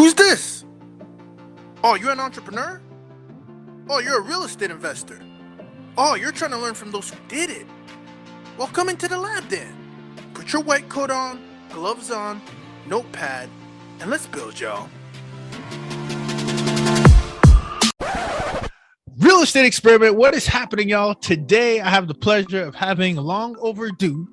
Who's this? Oh, you're an entrepreneur? Oh, you're a real estate investor. Oh, you're trying to learn from those who did it. Well, come into the lab then. Put your white coat on, gloves on, notepad, and let's build, y'all. Real estate experiment. What is happening, y'all? Today, I have the pleasure of having long overdue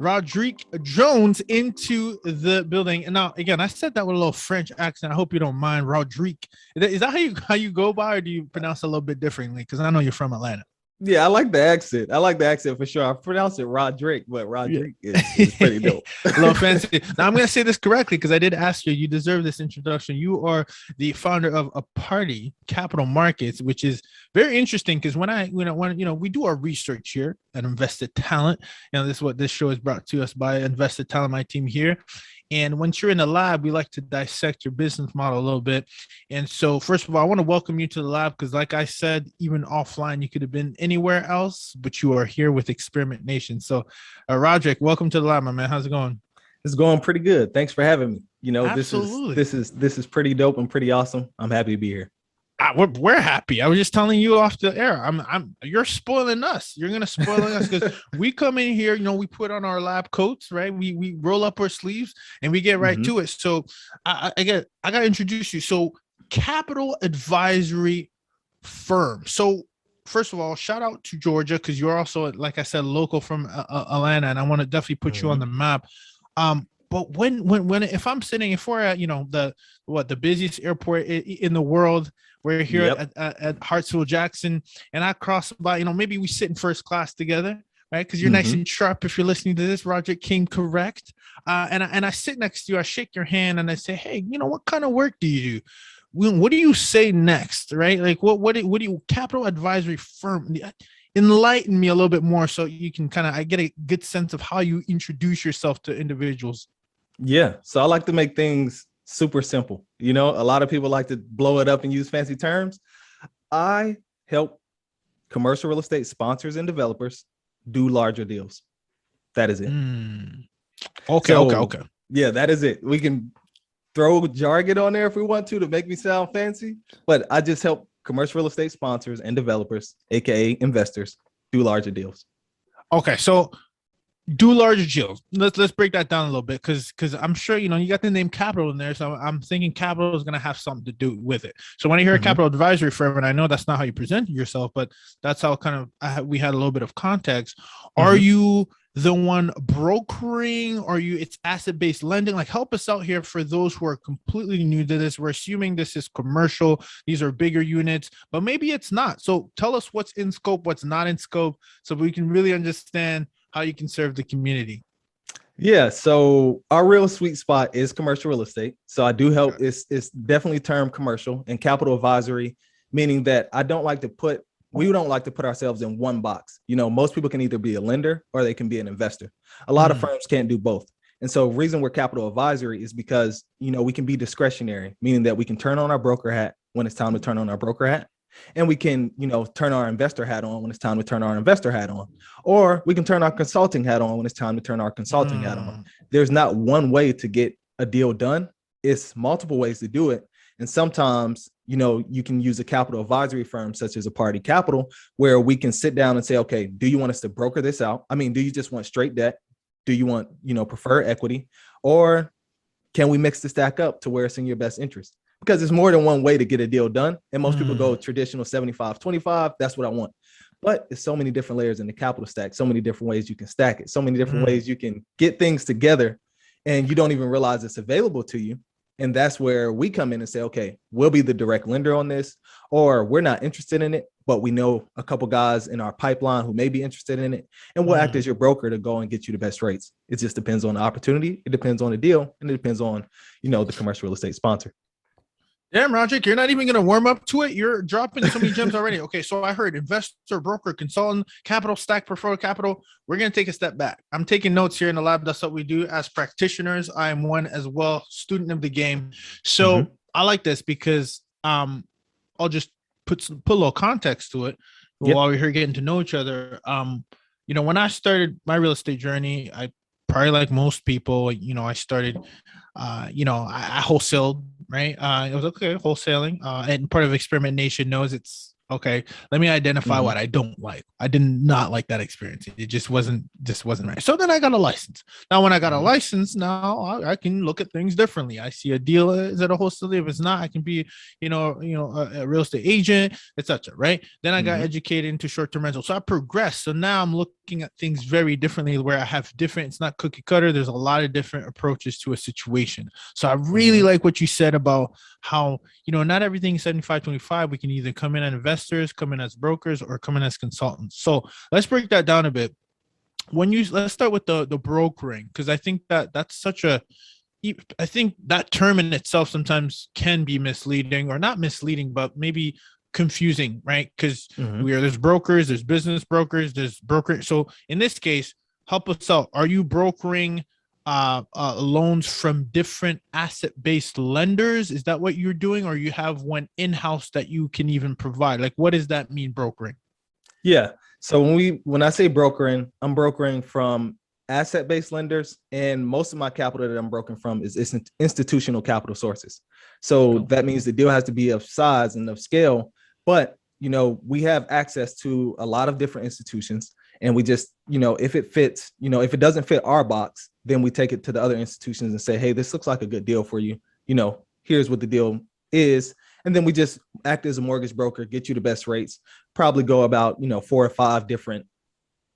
Roddrick Jones into the building. And now, again, I said that with a little French accent. I hope you don't mind. Roddrick. Is that how you go by, or do you pronounce it a little bit differently? Because I know you're from Atlanta. Yeah, I like the accent. For sure. I pronounce it Roddrick, but Roddrick is pretty dope. A little fancy. Now, I'm going to say this correctly because I did ask you. You deserve this introduction. You are the founder of Aparti Capital Markets, which is very interesting because when we do our research here at Invested Talent, this is what this show is brought to us by Invested Talent, my team here. And once you're in the lab, we like to dissect your business model a little bit. And so, first of all, I want to welcome you to the lab because, like I said, even offline, you could have been anywhere else, but you are here with Experiment Nation. So, Roddrick, welcome to the lab, my man. How's it going? It's going pretty good. Thanks for having me. Absolutely. This is pretty dope and pretty awesome. I'm happy to be here. We're happy. I was just telling you off the air. You're spoiling us. You're gonna spoil us because we come in here. We put on our lab coats, right? We roll up our sleeves and we get right to it. So I got to introduce you. So Capital Advisory Firm. So first of all, shout out to Georgia because you're also, like I said, local from Atlanta, and I want to definitely put you on the map. But if I'm sitting if we're at the busiest airport in the world, we're here at Hartsfield Jackson, and I cross by, maybe we sit in first class together, right? Because you're nice and sharp. If you're listening to this, Roddrick came correct. And I sit next to you, I shake your hand, and I say, hey, what kind of work do you do? What do you say next, right? Like what do you Capital Advisory Firm? Enlighten me a little bit more so you can I get a good sense of how you introduce yourself to individuals. Yeah. So I like to make things super simple. A lot of people like to blow it up and use fancy terms. I help commercial real estate sponsors and developers do larger deals. That is it. Okay. Yeah, that is it. We can throw jargon on there if we want to make me sound fancy, but I just help commercial real estate sponsors and developers, aka investors, do larger deals. Okay, so do larger deals. Let's break that down a little bit because I'm sure you got the name Capital in there, so I'm thinking Capital is going to have something to do with it. So when I hear a Capital Advisory Firm, and I know that's not how you presented yourself, but that's how we had a little bit of context. Are you the one brokering? It's asset-based lending? Like, help us out here for those who are completely new to this. We're assuming this is commercial. These are bigger units, but maybe it's not. So tell us what's in scope, what's not in scope, so we can really understand how you can serve the community. Yeah. So our real sweet spot is commercial real estate. So I do help. It's definitely termed commercial and capital advisory, meaning that we don't like to put ourselves in one box. Most people can either be a lender or they can be an investor. A lot of firms can't do both. And so the reason we're capital advisory is because, we can be discretionary, meaning that we can turn on our broker hat when it's time to turn on our broker hat. And we can, turn our investor hat on when it's time to turn our investor hat on, or we can turn our consulting hat on when it's time to turn our consulting hat on. There's not one way to get a deal done. It's multiple ways to do it. And sometimes, you can use a capital advisory firm such as Aparti Capital, where we can sit down and say, okay, do you want us to broker this out? I mean, do you just want straight debt? Do you want, preferred equity? Or can we mix the stack up to where it's in your best interest? Because there's more than one way to get a deal done. And most people go traditional 75-25. That's what I want. But there's so many different layers in the capital stack, so many different ways you can stack it, so many different ways you can get things together and you don't even realize it's available to you. And that's where we come in and say, okay, we'll be the direct lender on this, or we're not interested in it, but we know a couple guys in our pipeline who may be interested in it. And we'll act as your broker to go and get you the best rates. It just depends on the opportunity. It depends on the deal. And it depends on, the commercial real estate sponsor. Damn, Roddrick, you're not even going to warm up to it. You're dropping so many gems already. Okay, so I heard investor, broker, consultant, capital stack, preferred capital. We're going to take a step back. I'm taking notes here in the lab. That's what we do as practitioners. I am one as well, student of the game. So I like this because I'll just put a little context to it while we're here getting to know each other. When I started my real estate journey, I probably like most people, I started, I wholesaled right? It was okay, wholesaling. And part of Experiment Nation knows it's okay. Let me identify what I don't like. I did not like that experience. It just wasn't right. So then I got a license. Now, when I got a license, now I can look at things differently. I see a deal, is it a wholesaler? If it's not, I can be, a real estate agent, etc. Right? Then I got educated into short-term rental. So I progressed. So now I'm looking at things very differently, where I have different. It's not cookie cutter. There's a lot of different approaches to a situation. So I really like what you said about how, not everything is 75-25. We can either come in as investors, come in as brokers, or come in as consultants. So let's break that down a bit. Let's start with the brokering, because I think that's I think that term in itself sometimes can be misleading, or not misleading, but maybe confusing, right? Because there's brokers, there's business brokers, there's broker. So in this case, help us out. Are you brokering loans from different asset-based lenders? Is that what you're doing, or you have one in-house that you can even provide? Like, what does that mean, brokering? Yeah. So when I say brokering, I'm brokering from asset-based lenders, and most of my capital that I'm brokering from is institutional capital sources. So that means the deal has to be of size and of scale, but we have access to a lot of different institutions, and we just, if it fits, if it doesn't fit our box, then we take it to the other institutions and say, hey, this looks like a good deal for you. Here's what the deal is. And then we just act as a mortgage broker, get you the best rates, probably go about, 4 or 5 different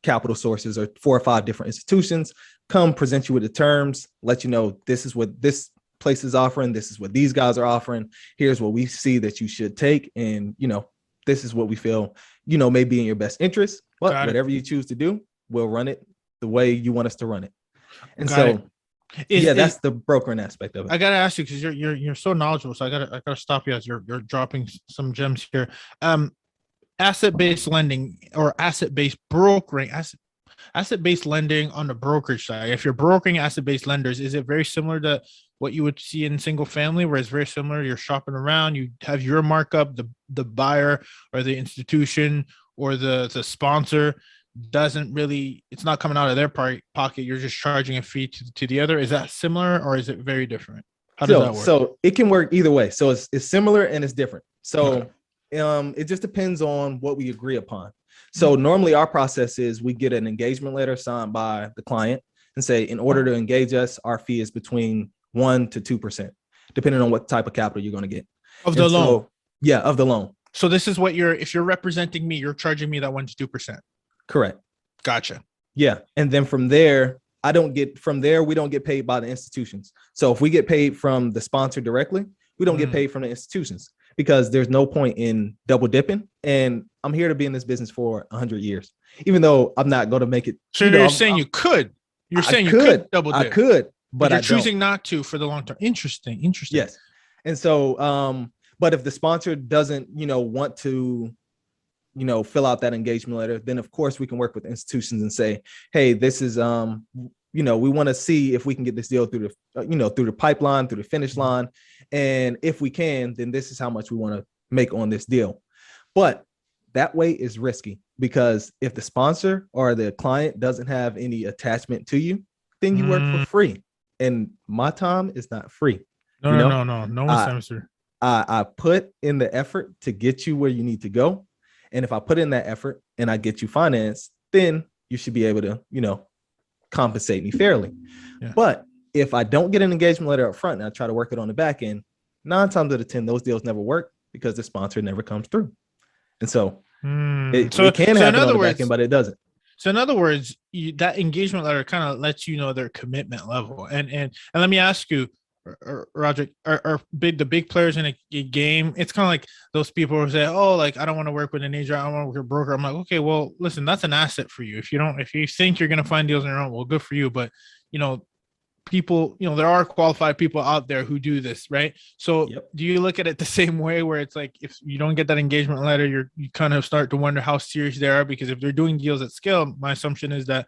capital sources or 4 or 5 different institutions, come present you with the terms, let you know, this is what this place is offering. This is what these guys are offering. Here's what we see that you should take. And, this is what we feel, may be in your best interest. But whatever you choose to do, we'll run it the way you want us to run it. And that's the brokering aspect of it. I gotta ask you, because you're so knowledgeable. So I gotta stop you as you're dropping some gems here. Asset-based lending or asset-based brokering, asset-based lending on the brokerage side. If you're brokering asset-based lenders, is it very similar to what you would see in single family, where it's very similar? You're shopping around, you have your markup, the buyer or the institution or the sponsor doesn't really, it's not coming out of their pocket. You're just charging a fee to the other. Is that similar, or is it very different? How does that work? So it can work either way. So it's similar and it's different. So it just depends on what we agree upon. So normally our process is we get an engagement letter signed by the client and say, in order to engage us, our fee is between 1% to 2%, depending on what type of capital you're going to get. Of the loan. Yeah, of the loan. So this is what if you're representing me, you're charging me that 1% to 2%. Correct. Gotcha. Yeah. And then from there, we don't get paid by the institutions. So if we get paid from the sponsor directly, we don't get paid from the institutions, because there's no point in double dipping. And I'm here to be in this business for 100 years, even though I'm not going to make it. So you're saying you could double dip. I could, but you're choosing not to for the long term. Interesting. Yes. And so, but if the sponsor doesn't, want to, fill out that engagement letter, then of course we can work with institutions and say, hey, this is, we want to see if we can get this deal through the pipeline, through the finish line. And if we can, then this is how much we want to make on this deal. But that way is risky, because if the sponsor or the client doesn't have any attachment to you, then you work for free. And my time is not free. No one's time, sir. I put in the effort to get you where you need to go. And if I put in that effort and I get you financed, then you should be able to, compensate me fairly. Yeah. But if I don't get an engagement letter up front and I try to work it on the back end, 9 times out of 10, those deals never work, because the sponsor never comes through. And so it can happen on the back end, but it doesn't. So in other words, that engagement letter kind of lets you know their commitment level. And let me ask you, Roddrick, are the big players in a game? It's kind of like those people who say, oh, like, I don't want to work with an agent, I don't want to work with a broker. I'm like, okay, well, listen, that's an asset for you. If you think you're going to find deals on your own, well, good for you. But, people, there are qualified people out there who do this, right? So Do you look at it the same way, where it's like, if you don't get that engagement letter, you kind of start to wonder how serious they are? Because if they're doing deals at scale, my assumption is that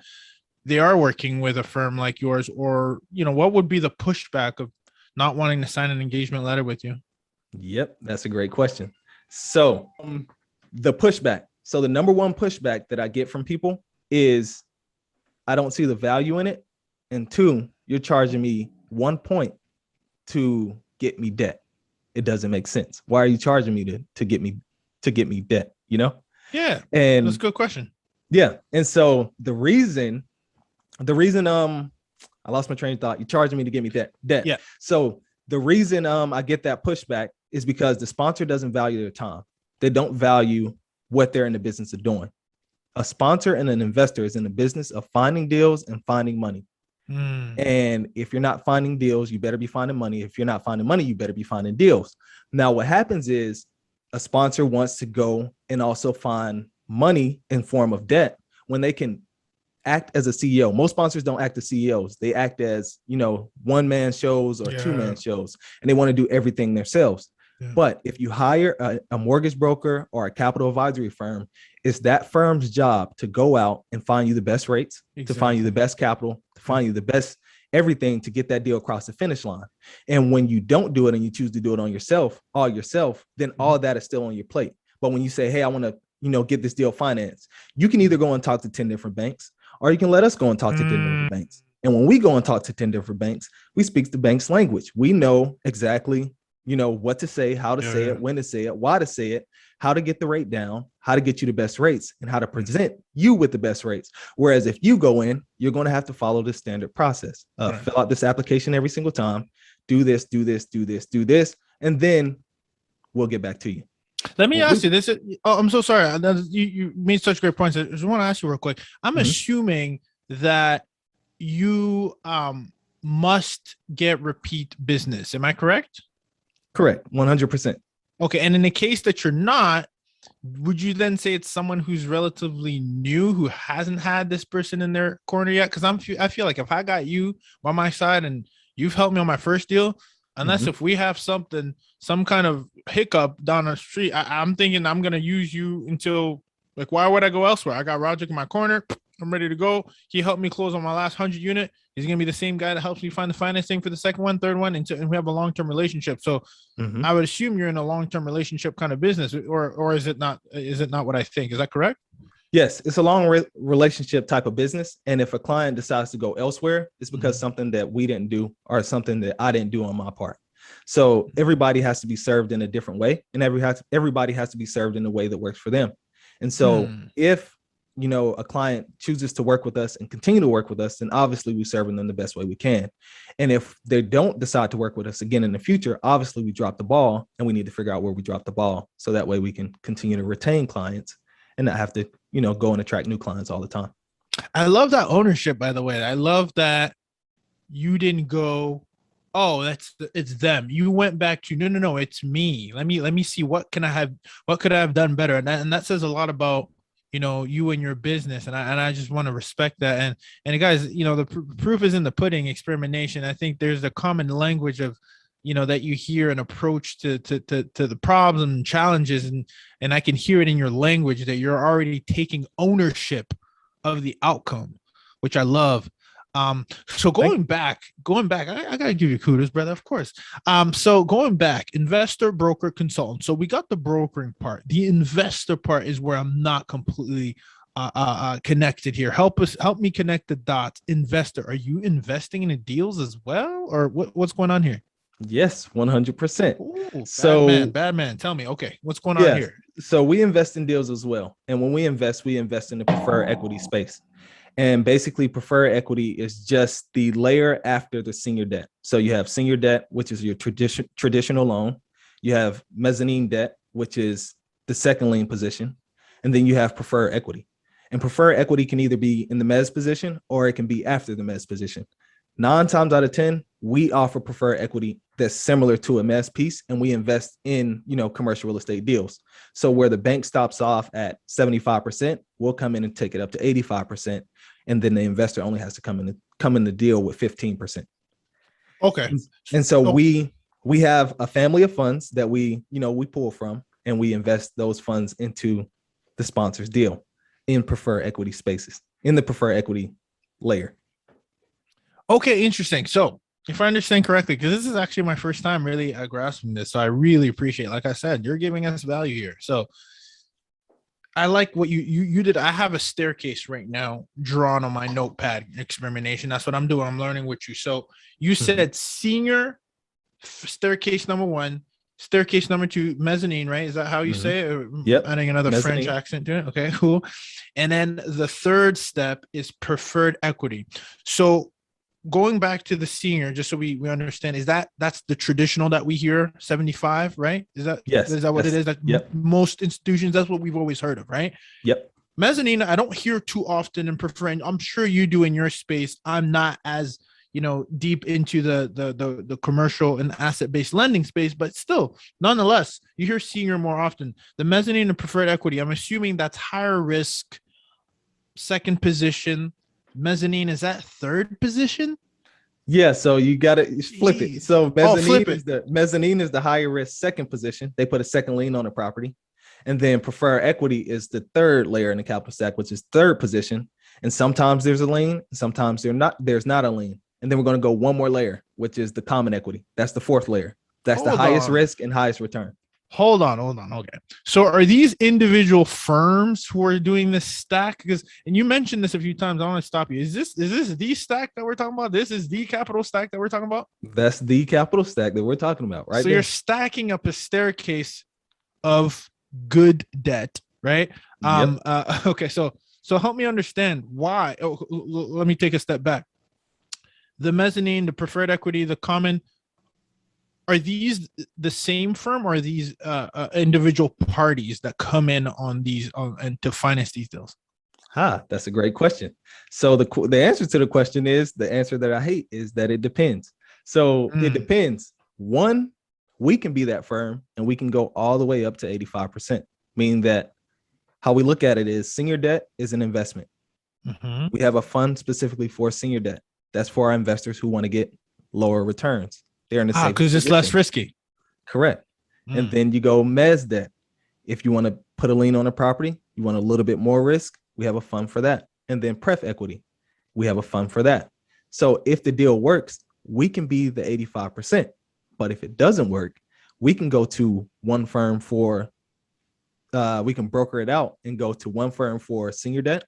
they are working with a firm like yours. Or, what would be the pushback of not wanting to sign an engagement letter with you? Yep, that's a great question. So the pushback. So the number one pushback that I get from people is, I don't see the value in it. And 2, you're charging me 1 point to get me debt. it doesn't make sense. Why are you charging me to get me debt? You know? Yeah, And that's a good question. yeah. And so the reason I lost my train of thought. You're charging me to get me debt. Yeah. So the reason I get that pushback is because the sponsor doesn't value their time. They don't value what they're in the business of doing. A sponsor and an investor is in the business of finding deals and finding money. And if you're not finding deals, you better be finding money. If you're not finding money, you better be finding deals. Now, what happens is a sponsor wants to go and also find money in form of debt when they can act as a CEO. Most sponsors don't act as CEOs. They act as, one-man shows or two-man shows, and they want to do everything themselves. Yeah. But if you hire a mortgage broker or a capital advisory firm, it's that firm's job to go out and find you the best rates, to find you the best capital, to find you the best everything to get that deal across the finish line. And when you don't do it and you choose to do it on yourself, then all that is still on your plate. But when you say, hey, I want to, get this deal financed, you can either go and talk to 10 different banks, or you can let us go and talk to 10 different banks. And when we go and talk to 10 different banks, we speak the bank's language. We know exactly, what to say, how to say it, when to say it, why to say it, how to get the rate down, how to get you the best rates, and how to present you with the best rates. Whereas if you go in, you're going to have to follow the standard process. Fill out this application every single time, do this, and then we'll get back to you. Let me ask you this. I'm so sorry. You made such great points. I just want to ask you real quick. I'm assuming that you must get repeat business. Am I correct? Correct. 100%. Okay. And in the case that you're not, would you then say it's someone who's relatively new, who hasn't had this person in their corner yet? Because I feel like if I got you by my side and you've helped me on my first deal, unless if we have some kind of hiccup down the street, I'm thinking I'm going to use you until, like, why would I go elsewhere? I got Roddrick in my corner. I'm ready to go. He helped me close on my last 100 unit. He's going to be the same guy that helps me find the financing for the second one, third one, and we have a long-term relationship. So I would assume you're in a long-term relationship kind of business, or is it not? Is it not what I think? Is that correct? Yes, it's a long relationship type of business. And if a client decides to go elsewhere, it's because something that we didn't do or something that I didn't do on my part. So everybody has to be served in a different way, and everybody has to be served in a way that works for them. And so if, a client chooses to work with us and continue to work with us, then obviously we serve them the best way we can. And if they don't decide to work with us again in the future, obviously we drop the ball, and we need to figure out where we dropped the ball. So that way we can continue to retain clients and not have to, go and attract new clients all the time. I love that ownership, by the way. I love that you didn't go, oh, it's them. You went back to, no, it's me. Let me see what could I have done better. And that says a lot about, you and your business. And I just want to respect that. And guys, the proof is in the pudding. Experimentation. I think there's a common language of, that you hear an approach to the problems and challenges. And I can hear it in your language that you're already taking ownership of the outcome, which I love. So going back, I gotta give you kudos, brother, of course. So going back, investor, broker, consultant. So we got the brokering part. The investor part is where I'm not completely connected here. Help me connect the dots. Investor, are you investing in the deals as well, or what's going on here? Yes, 100%. Ooh, so bad man. Tell me, okay, what's going on here? So we invest in deals as well. And when we invest in the preferred equity space. And basically preferred equity is just the layer after the senior debt. So you have senior debt, which is your traditional loan. You have mezzanine debt, which is the second lien position. And then you have preferred equity. And preferred equity can either be in the mezz position or it can be after the mezz position. 9 times out of 10, we offer preferred equity that's similar to a mezz piece, and we invest in, commercial real estate deals. So where the bank stops off at 75%, we'll come in and take it up to 85%. And then the investor only has to come in the deal with 15%. Okay. And so we have a family of funds that we pull from, and we invest those funds into the sponsor's deal in preferred equity spaces, in the preferred equity layer. Okay, interesting. So if I understand correctly, because this is actually my first time really grasping this, so I really appreciate it. Like I said, you're giving us value here. So I like what you did. I have a staircase right now drawn on my notepad. Experimentation. That's what I'm doing. I'm learning with you. So you said senior staircase number 1, staircase number 2, mezzanine, right? Is that how you say it? Or Yep. adding another Mezzanine. French accent to it. Okay, cool. And then the third step is preferred equity. So going back to the senior, just so we understand, is that's the traditional that we hear 75, right? Is that what it is? That most institutions, that's what we've always heard of, right? Yep. Mezzanine, I don't hear too often in preferring. I'm sure you do in your space. I'm not as deep into the commercial and asset-based lending space, but still, nonetheless, you hear senior more often. The mezzanine and preferred equity, I'm assuming that's higher risk, second position. Mezzanine, is that third position? Yeah, so you got to flip it. So mezzanine is the higher risk second position. They put a second lien on the property. And then preferred equity is the third layer in the capital stack, which is third position. And sometimes there's a lien, sometimes there's not a lien. And then we're going to go one more layer, which is the common equity. That's the fourth layer. That's the highest risk and highest return. Hold on. Okay. So are these individual firms who are doing this stack? And you mentioned this a few times. I want to stop you. Is this the stack that we're talking about? This is the capital stack that we're talking about? That's the capital stack that we're talking about, right? So you're stacking up a staircase of good debt, right? Yep. Okay. So help me understand why. Let me take a step back. The mezzanine, the preferred equity, the common, are these the same firm, or are these individual parties that come in on these and to finance these deals? That's a great question. So the answer to the question is the answer that I hate is that it depends. So it depends. One, we can be that firm and we can go all the way up to 85%, meaning that how we look at it is senior debt is an investment. Mm-hmm. We have a fund specifically for senior debt. That's for our investors who want to get lower returns. They're in the same because it's less risky. Correct. And then you go mezz debt. If you want to put a lien on a property, you want a little bit more risk, we have a fund for that. And then pref equity, we have a fund for that. So if the deal works, we can be the 85%. But if it doesn't work, we can go to one firm we can broker it out and go to one firm for senior debt.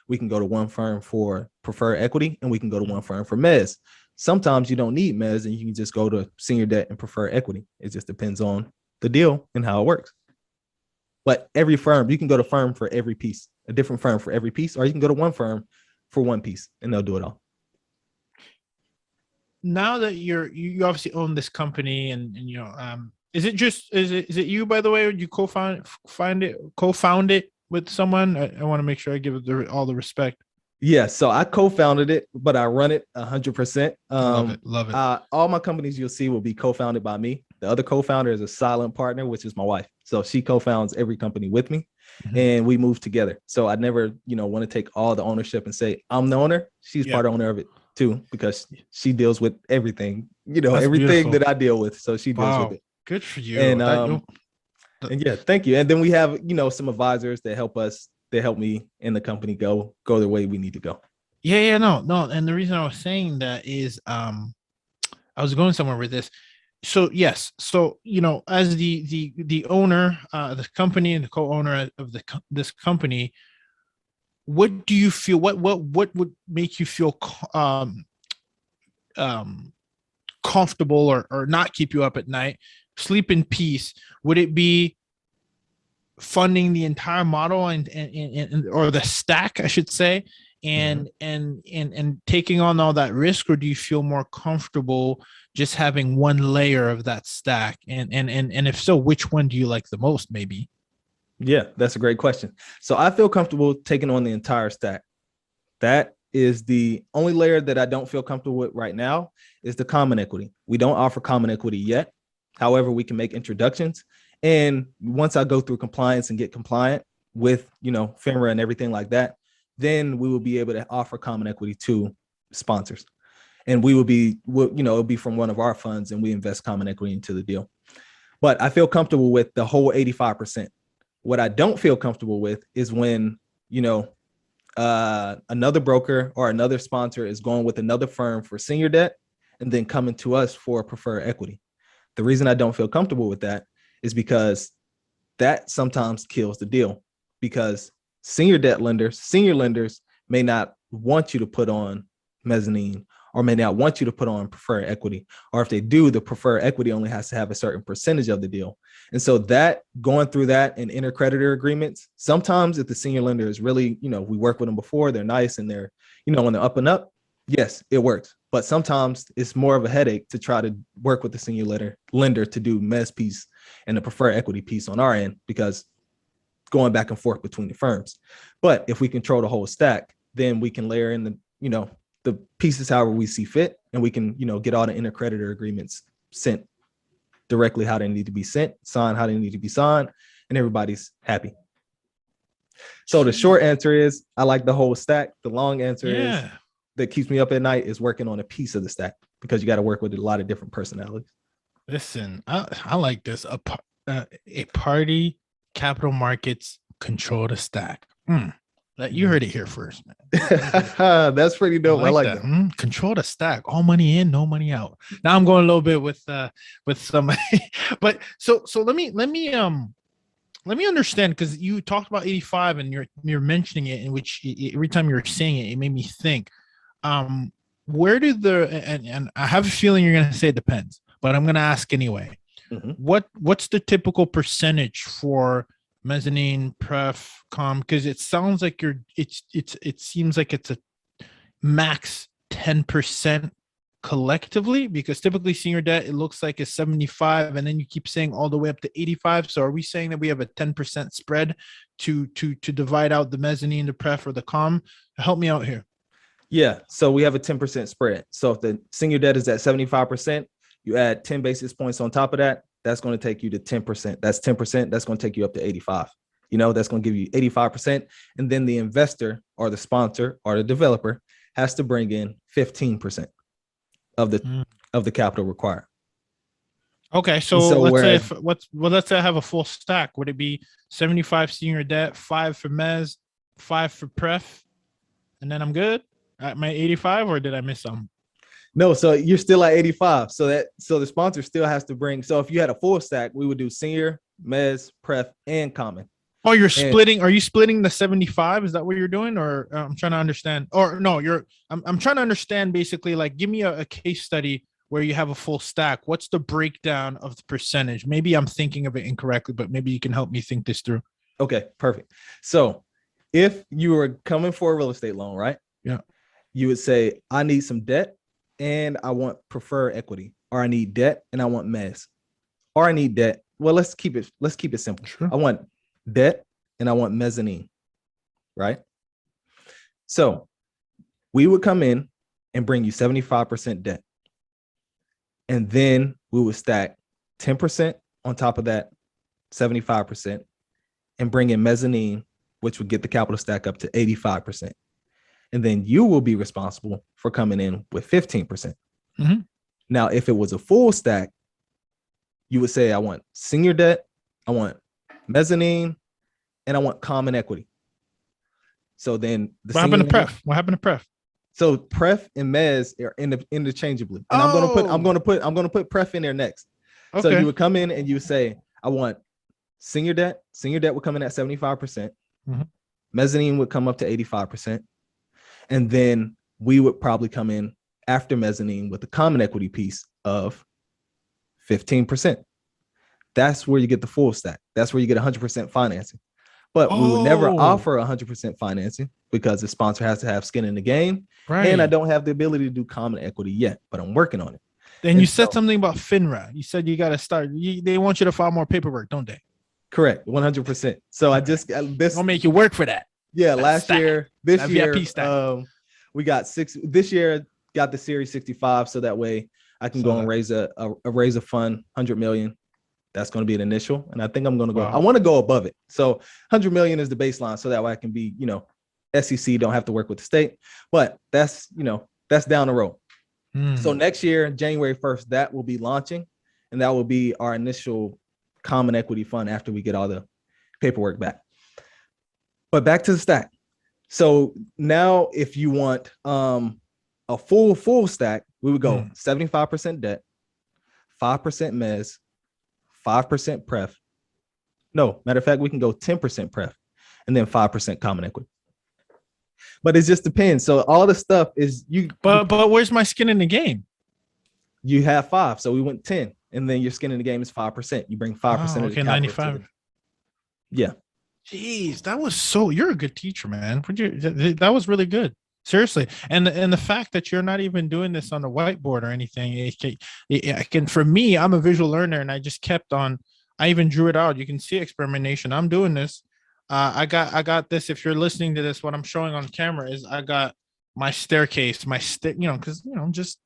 We can go to one firm for preferred equity, and we can go to one firm for mezz. Sometimes you don't need mezz and you can just go to senior debt and preferred equity. It just depends on the deal and how it works. But every firm, you can go to firm for every piece, a different firm for every piece, or you can go to one firm for one piece and they'll do it all. Now that you obviously own this company and is it you, by the way, or you co-found it with someone? I want to make sure I give it all the respect. Yeah, so I co-founded it, but I run it 100%. Love it. All my companies you'll see will be co-founded by me. The other co-founder is a silent partner, which is my wife. So she co-founds every company with me, and we move together. So I never, want to take all the ownership and say I'm the owner. She's part owner of it too, because she deals with everything, everything beautiful. That I deal with. So she deals with it. Good for you. And yeah, thank you. And then we have, some advisors that help us. They help me and the company go the way we need to go. No. And the reason I was saying that is I was going somewhere with this. So yes. So, as the owner, the company and the co-owner of this company, what do you feel, what would make you feel comfortable or not keep you up at night, sleep in peace? Would it be funding the entire model and or the stack, I should say, and taking on all that risk, or do you feel more comfortable just having one layer of that stack? And if so, which one do you like the most, maybe? Yeah, that's a great question. So I feel comfortable taking on the entire stack. That is the only layer that I don't feel comfortable with right now is the common equity. We don't offer common equity yet. However, we can make introductions. And once I go through compliance and get compliant with, FINRA and everything like that, then we will be able to offer common equity to sponsors. And it'll be from one of our funds, and we invest common equity into the deal. But I feel comfortable with the whole 85%. What I don't feel comfortable with is when, another broker or another sponsor is going with another firm for senior debt and then coming to us for preferred equity. The reason I don't feel comfortable with that is because that sometimes kills the deal, because senior lenders may not want you to put on mezzanine or may not want you to put on preferred equity. Or if they do, the preferred equity only has to have a certain percentage of the deal. And so that going through that and intercreditor agreements, sometimes if the senior lender is really, we work with them before, they're nice and they're, on the up and up, yes, it works. But sometimes it's more of a headache to try to work with the senior lender to do mezz piece and the preferred equity piece on our end, because going back and forth between the firms. But if we control the whole stack, then we can layer in the pieces however we see fit, and we can, get all the intercreditor agreements sent directly how they need to be sent, signed how they need to be signed, and everybody's happy. So the short answer is I like the whole stack. The long answer is that keeps me up at night is working on a piece of the stack, because you got to work with a lot of different personalities. Listen, I like this. Aparti Capital Markets control the stack. You heard it here first, man. That's pretty dope. I like that. Control the stack. All money in, no money out. Now I'm going a little bit with some, but so let me understand, because you talked about 85 and you're mentioning it, in which every time you're saying it, it made me think. Where did and I have a feeling you're gonna say it depends, but I'm gonna ask anyway. What's the typical percentage for mezzanine, pref, com? Because it sounds like it seems like it's a max 10% collectively, because typically senior debt, it looks like is 75, and then you keep saying all the way up to 85. So are we saying that we have a 10% spread to divide out the mezzanine, the pref, or the com? Help me out here. Yeah, so we have a 10% spread. So if the senior debt is at 75%, you add 10 basis points on top of that, that's going to take you to 10%. That's 10%. That's going to take you up to 85. That's going to give you 85%. And then the investor or the sponsor or the developer has to bring in 15% of the capital required. Okay, so let's say I have a full stack. Would it be 75 senior debt, 5 for mezz, 5 for pref, and then I'm good at my 85, or did I miss something? No, so you're still at 85. So the sponsor still has to bring. So if you had a full stack, we would do senior, mezz, pref, and common. Oh, you're splitting. Are you splitting the 75? Is that what you're doing? Or I'm trying to understand. Or no, I'm trying to understand basically, like, give me a case study where you have a full stack. What's the breakdown of the percentage? Maybe I'm thinking of it incorrectly, but maybe you can help me think this through. Okay, perfect. So if you were coming for a real estate loan, right? Yeah. You would say, I need some debt and I want preferred equity, or I need debt and I want mezz, or I need debt. Well, let's keep it simple. Sure. I want debt and I want mezzanine, right? So we would come in and bring you 75% debt. And then we would stack 10% on top of that 75% and bring in mezzanine, which would get the capital stack up to 85%. And then you will be responsible for coming in with 15%. Now, if it was a full stack, you would say, I want senior debt, I want mezzanine, and I want common equity. So then what happened to pref? So pref and mezz are interchangeably. And I'm gonna put pref in there next. Okay. So you would come in and you would say, I want senior debt. Senior debt would come in at 75%. Mezzanine would come up to 85%. And then we would probably come in after mezzanine with the common equity piece of 15%. That's where you get the full stack. That's where you get 100% financing. But we would never offer 100% financing because the sponsor has to have skin in the game. Right. And I don't have the ability to do common equity yet, but I'm working on it. Then you said something about FINRA. You said you got to start. They want you to file more paperwork, don't they? Correct. 100%. So I just, this will make you work for that. Yeah. This year, we got this year got the Series 65. So that way I can go and raise a fund, 100 million. That's going to be an initial. And I think I'm going to go, I want to go above it. So 100 million is the baseline. So that way I can be, SEC, don't have to work with the state, but that's down the road. So next year, January 1st, that will be launching, and that will be our initial common equity fund after we get all the paperwork back. But back to the stack. So now if you want a full stack, we would go 75% debt, 5% mezz, 5% pref. No, matter of fact, we can go 10% pref and then 5% common equity. But it just depends. So all the stuff is But where's my skin in the game? You have 5. So we went 10. And then your skin in the game is 5%. You bring 5% of the capital. 95. Yeah. Jeez, you're a good teacher, man. That was really good. Seriously. And the fact that you're not even doing this on the whiteboard or anything, for me, I'm a visual learner, and I just kept on. I even drew it out. You can see experimentation. I'm doing this. I got this. If you're listening to this, what I'm showing on camera is I got my staircase, because just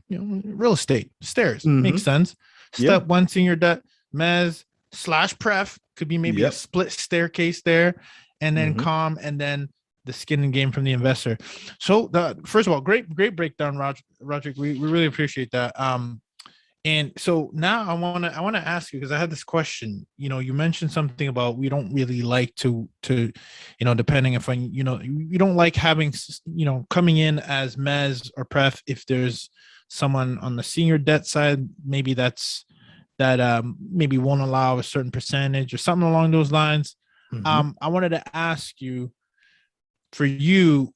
real estate stairs makes sense. Step 1, senior debt, mezz / pref could be maybe a split staircase there, and then and then the skin and game from the investor. So first of all, great breakdown, Roddrick. We really appreciate that. And so now I want to ask you, because I had this question. You mentioned something about we don't really like to depending if you don't like having coming in as mezz or pref if there's someone on the senior debt side, maybe maybe won't allow a certain percentage or something along those lines. I wanted to ask you, for you,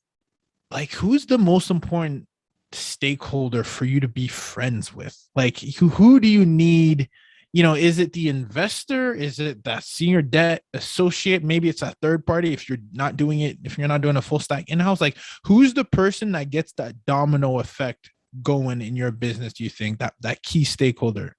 like, who's the most important stakeholder for you to be friends with? Like, who do you need? Is it the investor? Is it that senior debt associate? Maybe it's a third party if you're not doing a full stack in-house. Like, who's the person that gets that domino effect going in your business, do you think, that key stakeholder?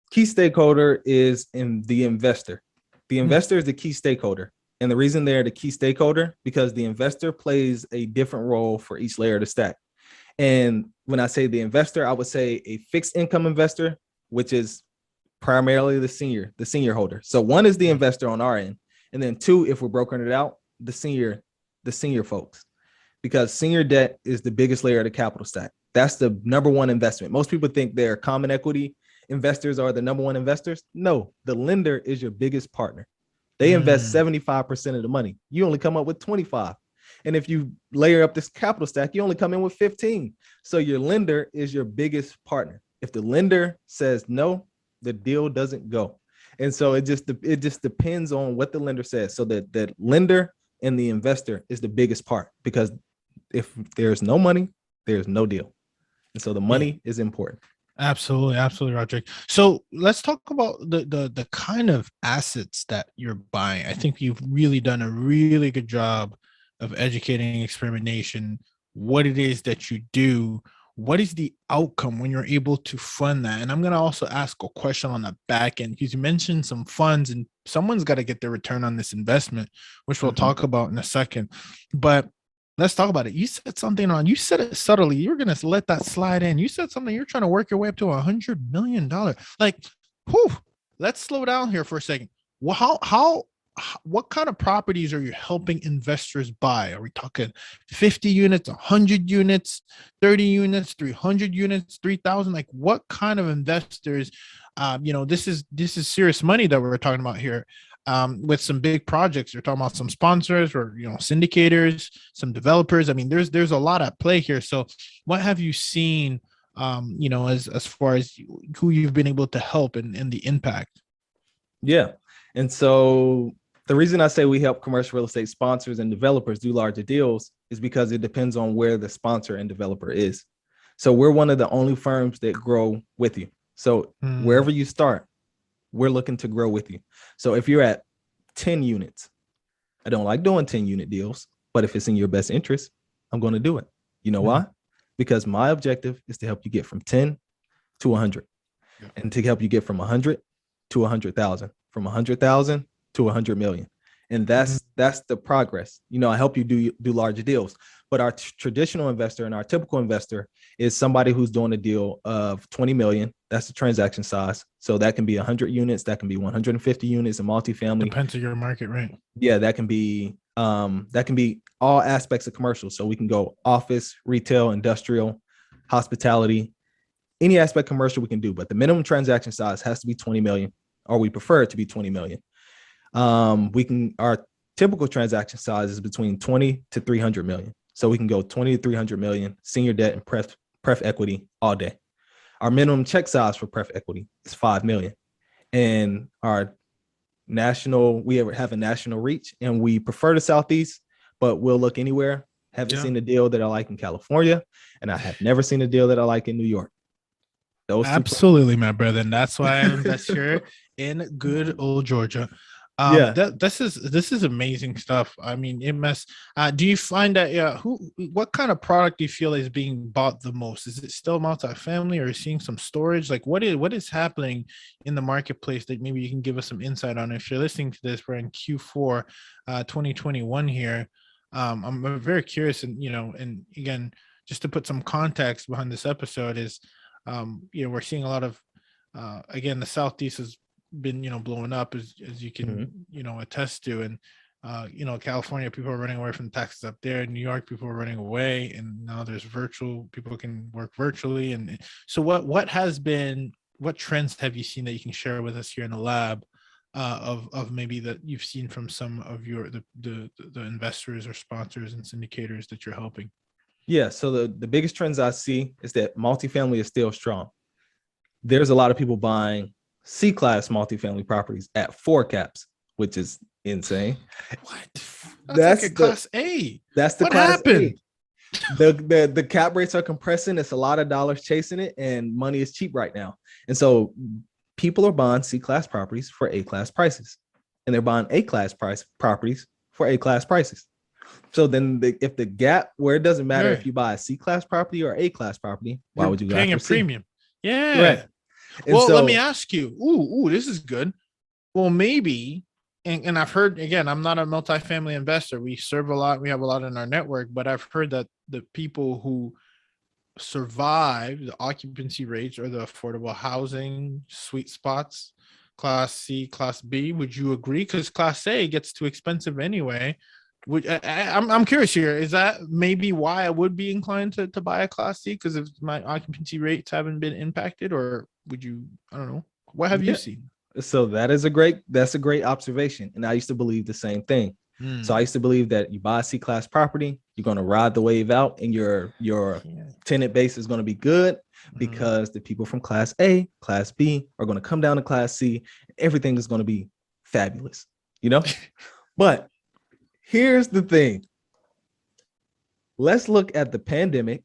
Key stakeholder is in the investor. The investor is the key stakeholder. And the reason they're the key stakeholder, because the investor plays a different role for each layer of the stack. And when I say the investor, I would say a fixed income investor, which is primarily the senior holder. So 1 is the investor on our end. And then 2, if we're brokering it out, the senior folks, because senior debt is the biggest layer of the capital stack. That's the number 1 investment. Most people think their common equity investors are the number 1 investors. No, the lender is your biggest partner. They invest 75% of the money. You only come up with 25. And if you layer up this capital stack, you only come in with 15. So your lender is your biggest partner. If the lender says no, the deal doesn't go. And so it just depends on what the lender says. So that the lender and the investor is the biggest part, because if there's no money, there's no deal. And so the money is important. Absolutely, Roddrick. So let's talk about the kind of assets that you're buying. I think you've really done a really good job of educating experimentation, what it is that you do, what is the outcome when you're able to fund that. And I'm going to also ask a question on the back end, because you mentioned some funds and someone's got to get their return on this investment, which we'll talk about in a second. But let's talk about it. You said something you said it subtly. You're going to let that slide in. You said something, you're trying to work your way up to $100 million. Like, let's slow down here for a second. Well, what kind of properties are you helping investors buy? Are we talking 50 units, 100 units, 30 units, 300 units, 3,000? Like, what kind of investors? This is serious money that we're talking about here. With some big projects, you're talking about some sponsors or syndicators, some developers. I mean, there's a lot at play here. So what have you seen as far as who you've been able to help and the impact? Yeah. And so the reason I say we help commercial real estate sponsors and developers do larger deals is because it depends on where the sponsor and developer is. So we're one of the only firms that grow with you. So wherever you start, we're looking to grow with you. So if you're at 10 units, I don't like doing 10 unit deals, but if it's in your best interest, I'm going to do it. You know why? Because my objective is to help you get from 10 to 100 and to help you get from 100 to 100,000, from 100,000 to 100 million. And that's the progress. I help you do larger deals. But our traditional investor and our typical investor is somebody who's doing a deal of 20 million. That's the transaction size. So that can be 100 units. That can be 150 units in multifamily. Depends on your market, right? Yeah, that can be all aspects of commercial. So we can go office, retail, industrial, hospitality, any aspect commercial we can do. But the minimum transaction size has to be 20 million, or we prefer it to be 20 million. Our typical transaction size is between 20 to 300 million. So we can go 20 to 300 million, senior debt and pref equity all day. Our minimum check size for pref equity is 5 million. And we have a national reach, and we prefer the Southeast, but we'll look anywhere. Haven't seen a deal that I like in California, and I have never seen a deal that I like in New York. Those absolutely, my brother, and that's why I invest here in good old Georgia. Yeah. This is amazing stuff. I mean, it must. Do you find that what kind of product do you feel is being bought the most? Is it still multifamily, or are you seeing some storage? Like, what is happening in the marketplace that maybe you can give us some insight on? If you're listening to this, we're in Q4 2021 here. I'm very curious, and and again, just to put some context behind this episode is, we're seeing a lot of, again, the Southeast has been, blowing up as you can, attest to. And, California, people are running away from taxes up there. New York, people are running away. And now there's people can work virtually. And so what trends have you seen that you can share with us here in the lab, of maybe that you've seen from some of the investors or sponsors and syndicators that you're helping? Yeah. So the biggest trends I see is that multifamily is still strong. There's a lot of people buying C-class multifamily properties at 4 caps, which is insane. What? That's like a class A. That's the what class happened? A. The cap rates are compressing. It's a lot of dollars chasing it, and money is cheap right now. And so people are buying C-class properties for A-class prices, and they're buying A-class properties for A-class prices. So then if the gap, where it doesn't matter if you buy a C-class property or A-class property, why would you go paying after a premium? Yeah. Correct. Well, let me ask you. Ooh, this is good. Well, maybe, and I've heard, again, I'm not a multifamily investor. We serve a lot. We have a lot in our network, but I've heard that the people who survive the occupancy rates or the affordable housing sweet spots, class C, class B. Would you agree? Because class A gets too expensive anyway. I'm curious here. Is that maybe why I would be inclined to buy a class C, because if my occupancy rates haven't been impacted? Or would you, I don't know, what have you seen? So that's a great observation. And I used to believe the same thing. So I used to believe that you buy a C-class property, you're going to ride the wave out, and your tenant base is going to be good, because the people from class A, class B are going to come down to class C. Everything is going to be fabulous, But here's the thing. Let's look at the pandemic.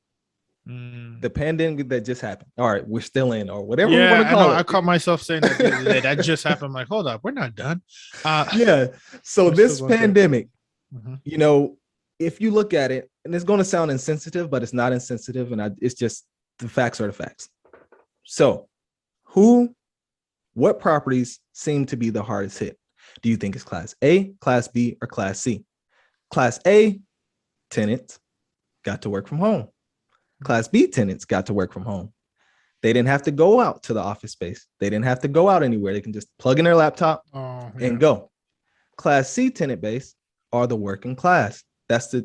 The pandemic that just happened. All right, we're still in, or whatever we want to call it. I caught myself saying that that just happened. I'm like, hold up, we're not done. So this pandemic, if you look at it, and it's going to sound insensitive, but it's not insensitive, and it's just the facts are the facts. So what properties seem to be the hardest hit? Do you think it's class A, class B, or class C? Class A tenants got to work from home. Class B tenants got to work from home. They didn't have to go out to the office space. They didn't have to go out anywhere. They can just plug in their laptop and go. Class C tenant base are the working class. That's the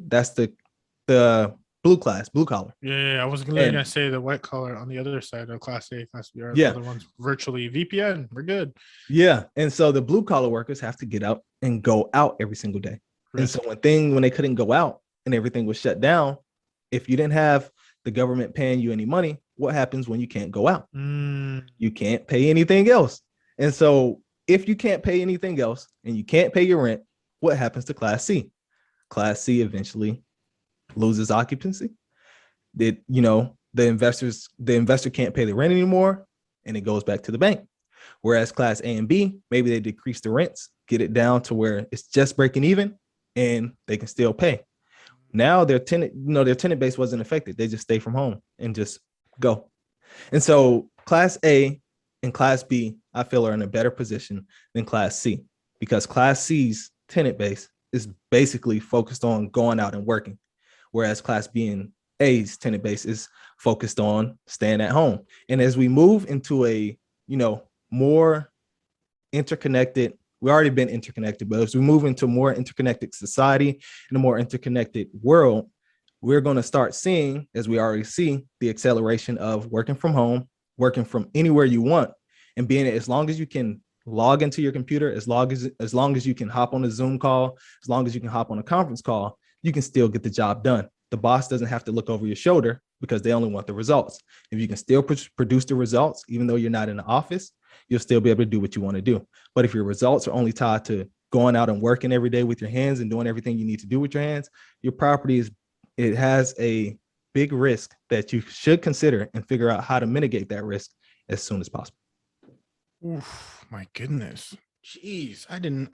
blue collar. Yeah. I was going to say the white collar on the other side of class A, class B are the other ones virtually VPN. We're good. Yeah. And so the blue collar workers have to get out and go out every single day. Right. And so when they couldn't go out and everything was shut down, if you didn't have the government paying you any money, what happens when you can't go out? You can't pay anything else. And so if you can't pay anything else and you can't pay your rent, what happens to class C? Class C eventually loses occupancy. The investor can't pay the rent anymore, and it goes back to the bank. Whereas class A and B, maybe they decrease the rents, get it down to where it's just breaking even, and they can still pay. Now their tenant base wasn't affected. They just stay from home and just go. And so class A and class B, I feel, are in a better position than class C, because class C's tenant base is basically focused on going out and working, whereas class B and A's tenant base is focused on staying at home. And as we move into a, more interconnected, we've already been interconnected, but as we move into a more interconnected society and a more interconnected world, we're going to start seeing, as we already see, the acceleration of working from home, working from anywhere you want, and being, as long as you can log into your computer, as long as you can hop on a Zoom call, as long as you can hop on a conference call, you can still get the job done. The boss doesn't have to look over your shoulder, because they only want the results. If you can still produce the results, even though you're not in the office, you'll still be able to do what you want to do. But if your results are only tied to going out and working every day with your hands and doing everything you need to do with your hands, your property it has a big risk that you should consider and figure out how to mitigate that risk as soon as possible. Oof, my goodness. Jeez, I didn't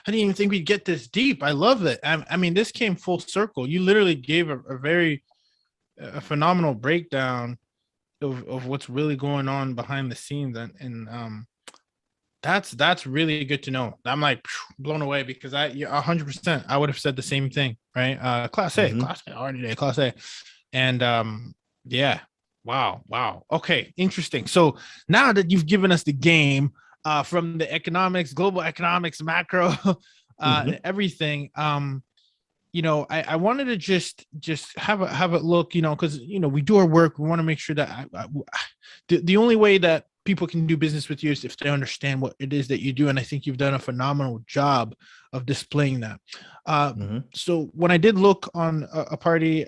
even think we'd get this deep. I love it. I mean, this came full circle. You literally gave a very phenomenal breakdown of what's really going on behind the scenes. And that's really good to know. I'm like blown away because 100%, I would have said the same thing, right? Class A, already day, class A. And yeah. Wow. Okay, interesting. So now that you've given us the game from the economics, global economics, macro, everything, I wanted to just have a look, because we do our work. We want to make sure that the only way that people can do business with you is if they understand what it is that you do, and I think you've done a phenomenal job of displaying that. So when I did look on Aparti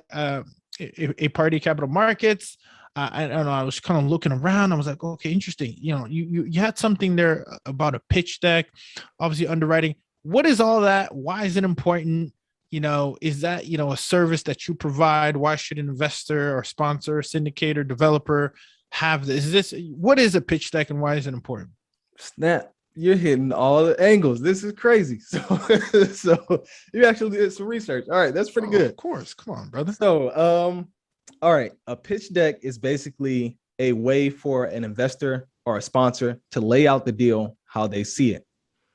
Capital Markets, I don't know, I was kind of looking around. I was like, okay, interesting. You had something there about a pitch deck, obviously underwriting. What is all that? Why is it important? Is that, a service that you provide? Why should an investor or sponsor, syndicator, developer have this? What is a pitch deck and why is it important? Snap. You're hitting all the angles. This is crazy. So you actually did some research. All right. That's pretty good. Of course. Come on, brother. So, all right. A pitch deck is basically a way for an investor or a sponsor to lay out the deal how they see it.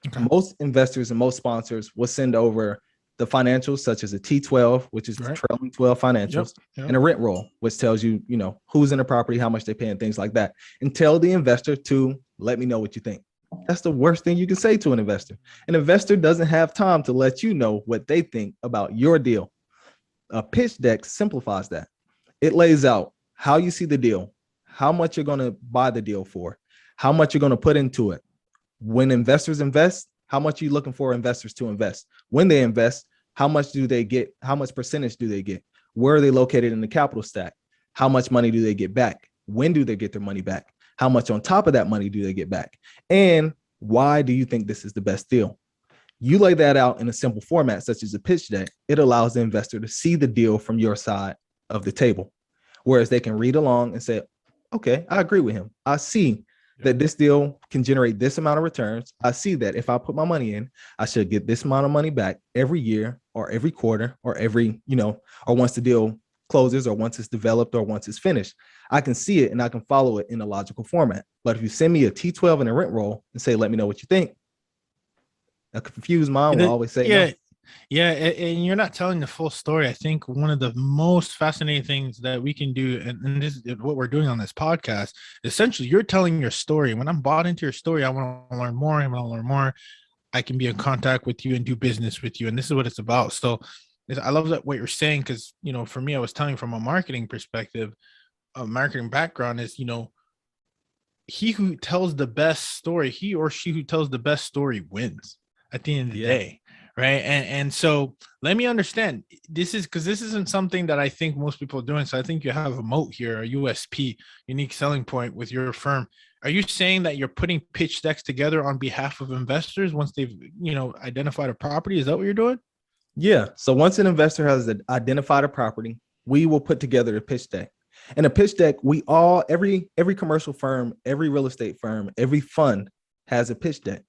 Okay. Most investors and most sponsors will send over the financials, such as a T12, which is the trailing 12 financials, and a rent roll, which tells you, who's in the property, how much they pay, and things like that. And tell the investor to let me know what you think. That's the worst thing you can say to an investor. An investor doesn't have time to let you know what they think about your deal. A pitch deck simplifies that. It lays out how you see the deal, how much you're going to buy the deal for, how much you're going to put into it. When investors invest, how much are you looking for investors to invest? When they invest, how much do they get? How much percentage do they get? Where are they located in the capital stack? How much money do they get back? When do they get their money back? How much on top of that money do they get back? And why do you think this is the best deal? You lay that out in a simple format, such as a pitch deck. It allows the investor to see the deal from your side of the table, whereas they can read along and say, okay, I agree with him. I see that this deal can generate this amount of returns. I see that if I put my money in, I should get this amount of money back every year or every quarter or every, or once the deal closes or once it's developed or once it's finished. I can see it and I can follow it in a logical format. But if you send me a T12 and a rent roll and say, let me know what you think, a confused mind will always say no. Yeah, and you're not telling the full story. I think one of the most fascinating things that we can do, and this is what we're doing on this podcast, essentially you're telling your story. When I'm bought into your story, I want to learn more. I want to learn more. I can be in contact with you and do business with you. And this is what it's about. So I love that what you're saying, because, for me, I was telling from a marketing perspective, a marketing background is, he who tells the best story, he or she who tells the best story wins at the end of the day. Right. And so let me understand, this isn't something that I think most people are doing. So I think you have a moat here, a USP, unique selling point with your firm. Are you saying that you're putting pitch decks together on behalf of investors once they've, identified a property? Is that what you're doing? Yeah. So once an investor has identified a property, we will put together a pitch deck. And a pitch deck, every commercial firm, every real estate firm, every fund has a pitch deck.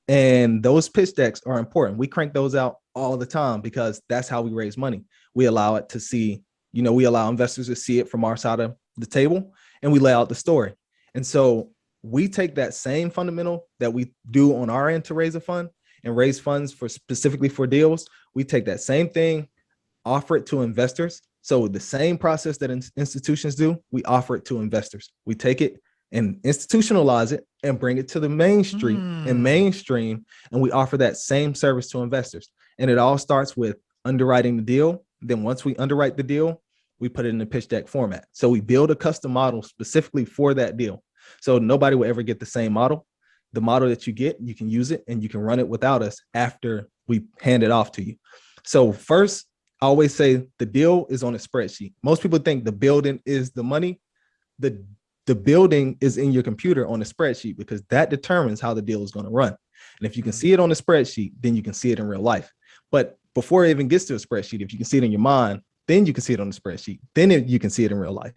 And those pitch decks are important. We crank those out all the time because that's how we raise money. We allow it to see, we allow investors to see it from our side of the table, and we lay out the story. And so we take that same fundamental that we do on our end to raise a fund and raise funds specifically for deals. We take that same thing, offer it to investors. So the same process that institutions do, we offer it to investors. We take it and institutionalize it and bring it to the mainstream, and we offer that same service to investors. And it all starts with underwriting the deal. Then once we underwrite the deal, we put it in the pitch deck format. So we build a custom model specifically for that deal. So nobody will ever get the same model. The model that you get, you can use it and you can run it without us after we hand it off to you. So first, I always say the deal is on a spreadsheet. Most people think the building is the money. The building is in your computer on a spreadsheet because that determines how the deal is going to run. And if you can see it on the spreadsheet, then you can see it in real life. But before it even gets to a spreadsheet, if you can see it in your mind, then you can see it on the spreadsheet. Then you can see it in real life.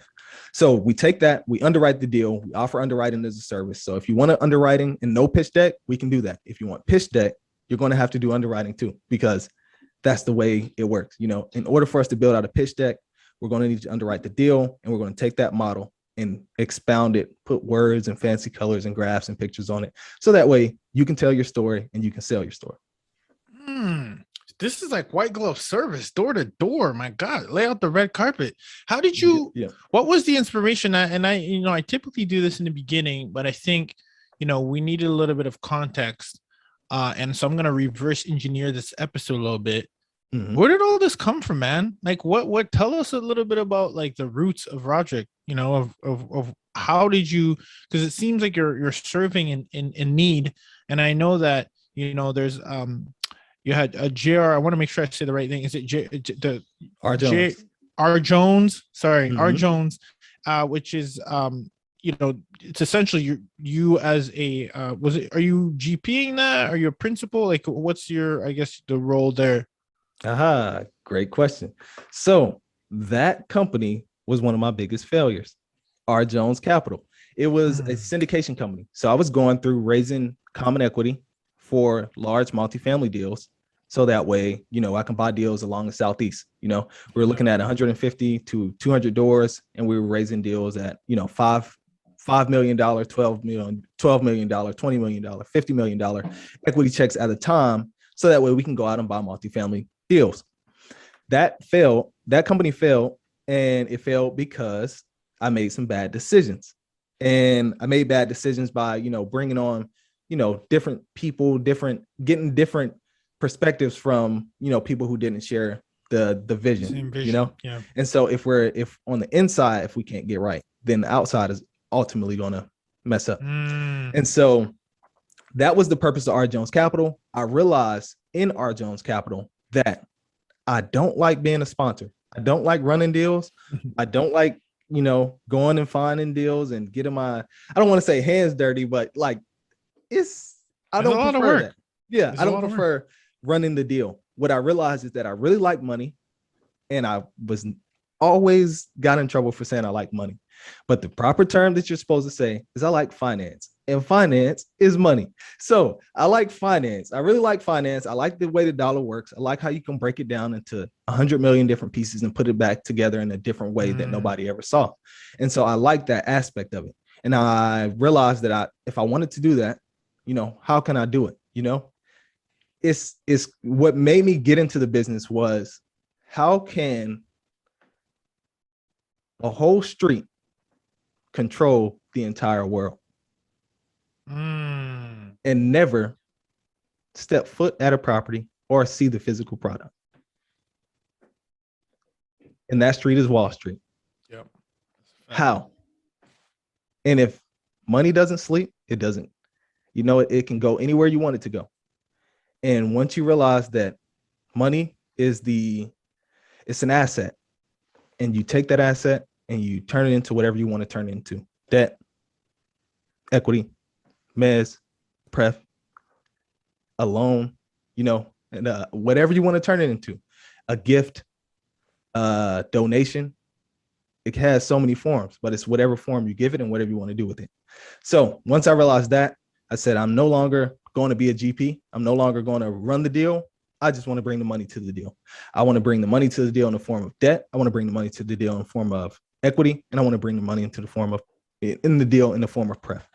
So we take that, we underwrite the deal, we offer underwriting as a service. So if you want underwriting and no pitch deck, we can do that. If you want pitch deck, you're going to have to do underwriting too, because that's the way it works. You know, in order for us to build out a pitch deck, we're going to need to underwrite the deal, and we're going to take that model and expound it, put words and fancy colors and graphs and pictures on it. So that way you can tell your story and you can sell your story. This is like white glove service, door to door. My God, lay out the red carpet. How did you, what was the inspiration? I typically do this in the beginning, but I think, we needed a little bit of context. And so I'm going to reverse engineer this episode a little bit. Mm-hmm. Where did all this come from, man? Like what, tell us a little bit about like the roots of Roddrick, of how did you, because it seems like you're serving in need. And I know that, there's, you had a JR. I want to make sure I say the right thing. Is it R Jones? R Jones. Sorry, Mm-hmm. R Jones, which is it's essentially you as a are you GPing that? Are you a principal? Like, what's your, I guess, the role there? Great question. So that company was one of my biggest failures. R Jones Capital. It was a syndication company. So I was going through raising common equity for large multifamily deals. So that way, I can buy deals along the Southeast. We were looking at 150 to 200 doors, and we were raising deals at, $5 million, $12 million, $20 million, $50 million equity checks at a time. So that way we can go out and buy multifamily deals. That company failed, and it failed because I made some bad decisions. And I made bad decisions by, bringing on, different people, getting different perspectives from, people who didn't share the vision, Yeah. And so if on the inside, if we can't get right, then the outside is ultimately going to mess up. And so that was the purpose of R Jones Capital. I realized in R Jones Capital that I don't like being a sponsor. I don't like running deals. I don't like, going and finding deals and getting I don't want to say hands dirty, but like I don't prefer that. Yeah, I don't prefer running the deal. What I realized is that I really like money, and I was always got in trouble for saying I like money. But the proper term that you're supposed to say is I like finance, and finance is money. So I like finance. I really like finance. I like the way the dollar works. I like how you can break it down into 100 million different pieces and put it back together in a different way that nobody ever saw. And so I like that aspect of it. And I realized that if I wanted to do that, how can I do it? It's what made me get into the business was, how can a whole street control the entire world and never step foot at a property or see the physical product? And that street is Wall Street. Yep. How? And if money doesn't sleep, it doesn't. It can go anywhere you want it to go. And once you realize that money is it's an asset, and you take that asset and you turn it into whatever you want to turn it into: debt, equity, mezz, pref, a loan, and whatever you want to turn it into, a gift, donation. It has so many forms, but it's whatever form you give it and whatever you want to do with it. So once I realized that, I said, I'm no longer going to be a GP. I'm no longer going to run the deal. I just want to bring the money to the deal. I want to bring the money to the deal in the form of debt. I want to bring the money to the deal in the form of equity. And I want to bring the money into the form of in the form of pref.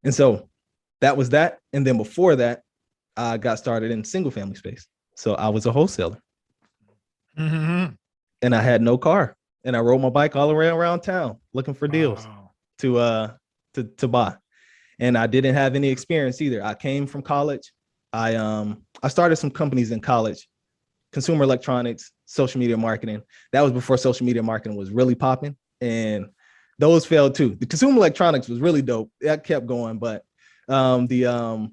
And so that was that. And then before that, I got started in single family space. So I was a wholesaler. And I had no car. And I rode my bike all around town looking for deals to buy. And I didn't have any experience either. I came from college. I started some companies in college, consumer electronics, social media marketing. That was before social media marketing was really popping, and those failed too. The consumer electronics was really dope. That kept going, but the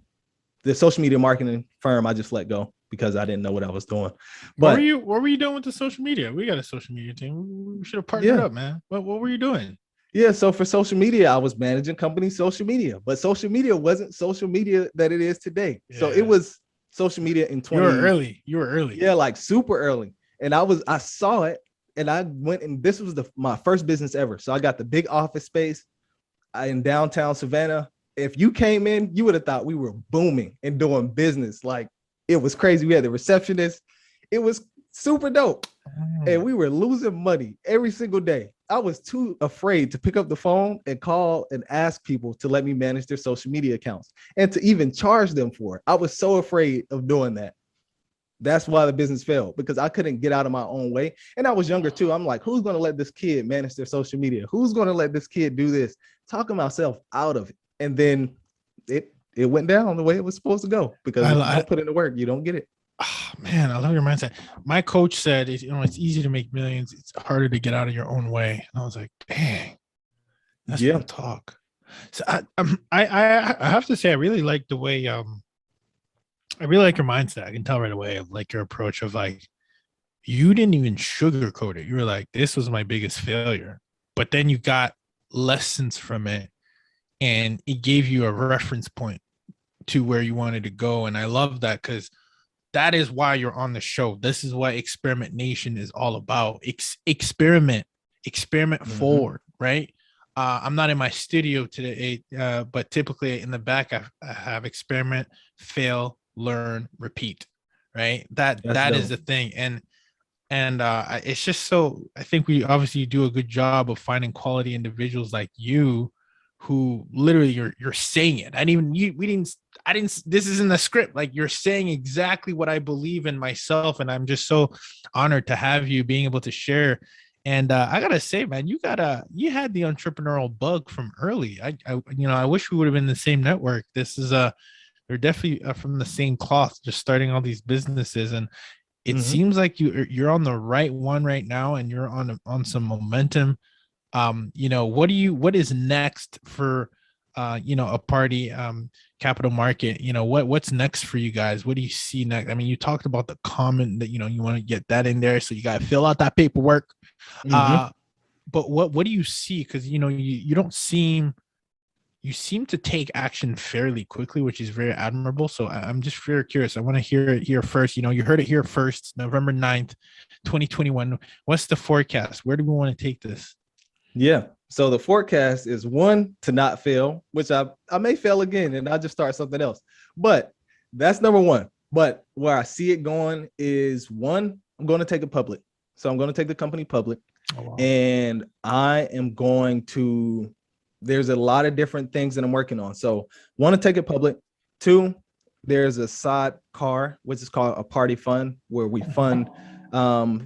social media marketing firm I just let go because I didn't know what I was doing. But what were you doing with the social media? We got a social media team. We should have partnered up, man. What were you doing? Yeah, so for social media, I was managing company social media, but social media wasn't social media that it is today. So it Yeah. was social media in You were 20, early. You were early. yeah, like super early. And I saw it and I went, and this was my first business ever. So I got the big office space in downtown Savannah. If you came in, you would have thought we were booming and doing business. Like it was crazy. We had the receptionist. It was super dope. And we were losing money every single day. I was too afraid to pick up the phone and call and ask people to let me manage their social media accounts and to even charge them for it. I was so afraid of doing that. That's why the business failed, because I couldn't get out of my own way. And I was younger too. I'm like, who's going to let this kid manage their social media? Who's going to let this kid do this? Talking myself out of it. And then it went down the way it was supposed to go, because if you don't put in the work, you don't get it. Oh, man, I love your mindset. My coach said, it's easy to make millions. It's harder to get out of your own way. And I was like, dang, that's real talk. So I have to say, I really like the way, I really like your mindset. I can tell right away of like your approach of like, you didn't even sugarcoat it. You were like, this was my biggest failure, but then you got lessons from it and it gave you a reference point to where you wanted to go. And I love that, because that is why you're on the show. This is what Experiment Nation is all about. Experiment forward, right? I'm not in my studio today, but typically in the back, I have experiment, fail, learn, repeat, right? That is the thing. And it's just so, I think we obviously do a good job of finding quality individuals like you who literally you're saying it. I didn't, this is in the script. Like you're saying exactly what I believe in myself. And I'm just so honored to have you being able to share. And I gotta say, man, you had the entrepreneurial bug from early. I wish we would have been the same network. This is they're definitely from the same cloth, just starting all these businesses. And it seems like you're on the right one right now, and you're on some momentum. What is next for Aparti capital market? What's next for you guys? What do you see next? I mean, you talked about the comment that you want to get that in there, so you got to fill out that paperwork. But what do you see? Because you don't seem, you seem to take action fairly quickly, which is very admirable. So I'm just very curious. I want to hear it here first. You heard it here first, November 9th, 2021. What's the forecast? Where do we want to take this? Yeah. So the forecast is, one, to not fail, which I may fail again and I'll just start something else. But that's number one. But where I see it going is, one, I'm going to take it public. So I'm going to take the company public. Oh, wow. And I am going to, there's a lot of different things that I'm working on. So want to take it public. Two, there's a side car, which is called Aparti Fund, where we fund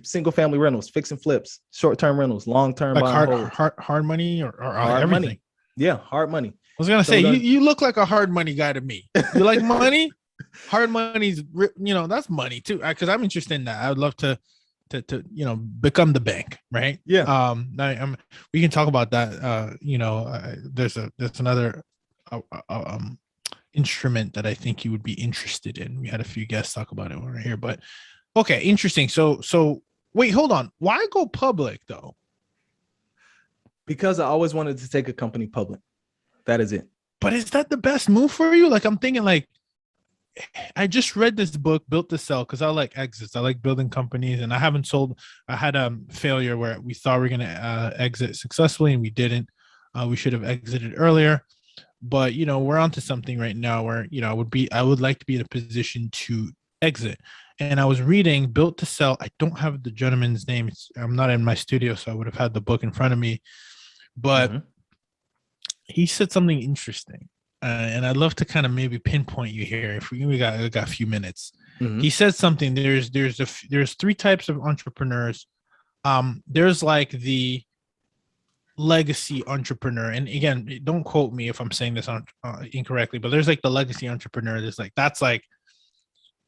single family rentals, fix and flips, short-term rentals, long-term, like hard money or hard everything. Money. Yeah, hard money. I was gonna say, you look like a hard money guy to me. You like money? Hard money's, that's money too. Because I'm interested in that. I would love to become the bank, right? Yeah. We can talk about that. There's another instrument that I think you would be interested in. We had a few guests talk about it when we were here, but okay, interesting. So wait, hold on. Why go public though? Because I always wanted to take a company public. That is it. But is that the best move for you? Like, I'm thinking, like, I just read this book, Built to Sell, because I like exits. I like building companies, and I haven't sold. I had a failure where we thought we were going to exit successfully, and we didn't. We should have exited earlier. But we're onto something right now where I would like to be in a position to exit. And I was reading Built to Sell. I don't have the gentleman's name. I'm not in my studio, so I would have had the book in front of me. But he said something interesting. And I'd love to kind of maybe pinpoint you here. If we got a few minutes. He said something. There's three types of entrepreneurs. There's like the legacy entrepreneur, and again, don't quote me if I'm saying this on incorrectly, but there's like the legacy entrepreneur. That's like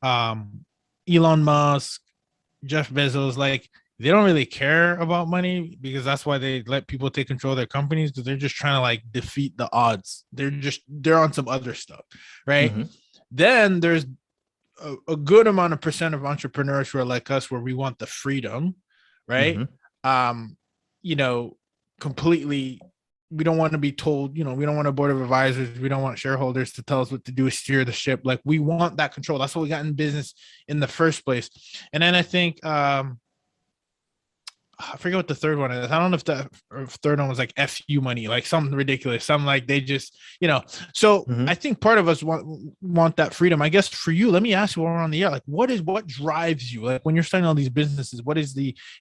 Elon Musk, Jeff Bezos. Like, they don't really care about money, because that's why they let people take control of their companies, because they're just trying to like defeat the odds. They're on some other stuff, right? Then there's a good amount of percent of entrepreneurs who are like us, where we want the freedom, right? Completely we don't want to be told, we don't want a board of advisors. We don't want shareholders to tell us what to do, steer the ship. Like, we want that control. That's what we got in business in the first place. And then I think, I forget what the third one is. I don't know if the third one was like FU money, like something ridiculous. Something like they just, so I think part of us want that freedom. I guess for you, let me ask you while we're on the air, like, what drives you? Like, when you're starting all these businesses,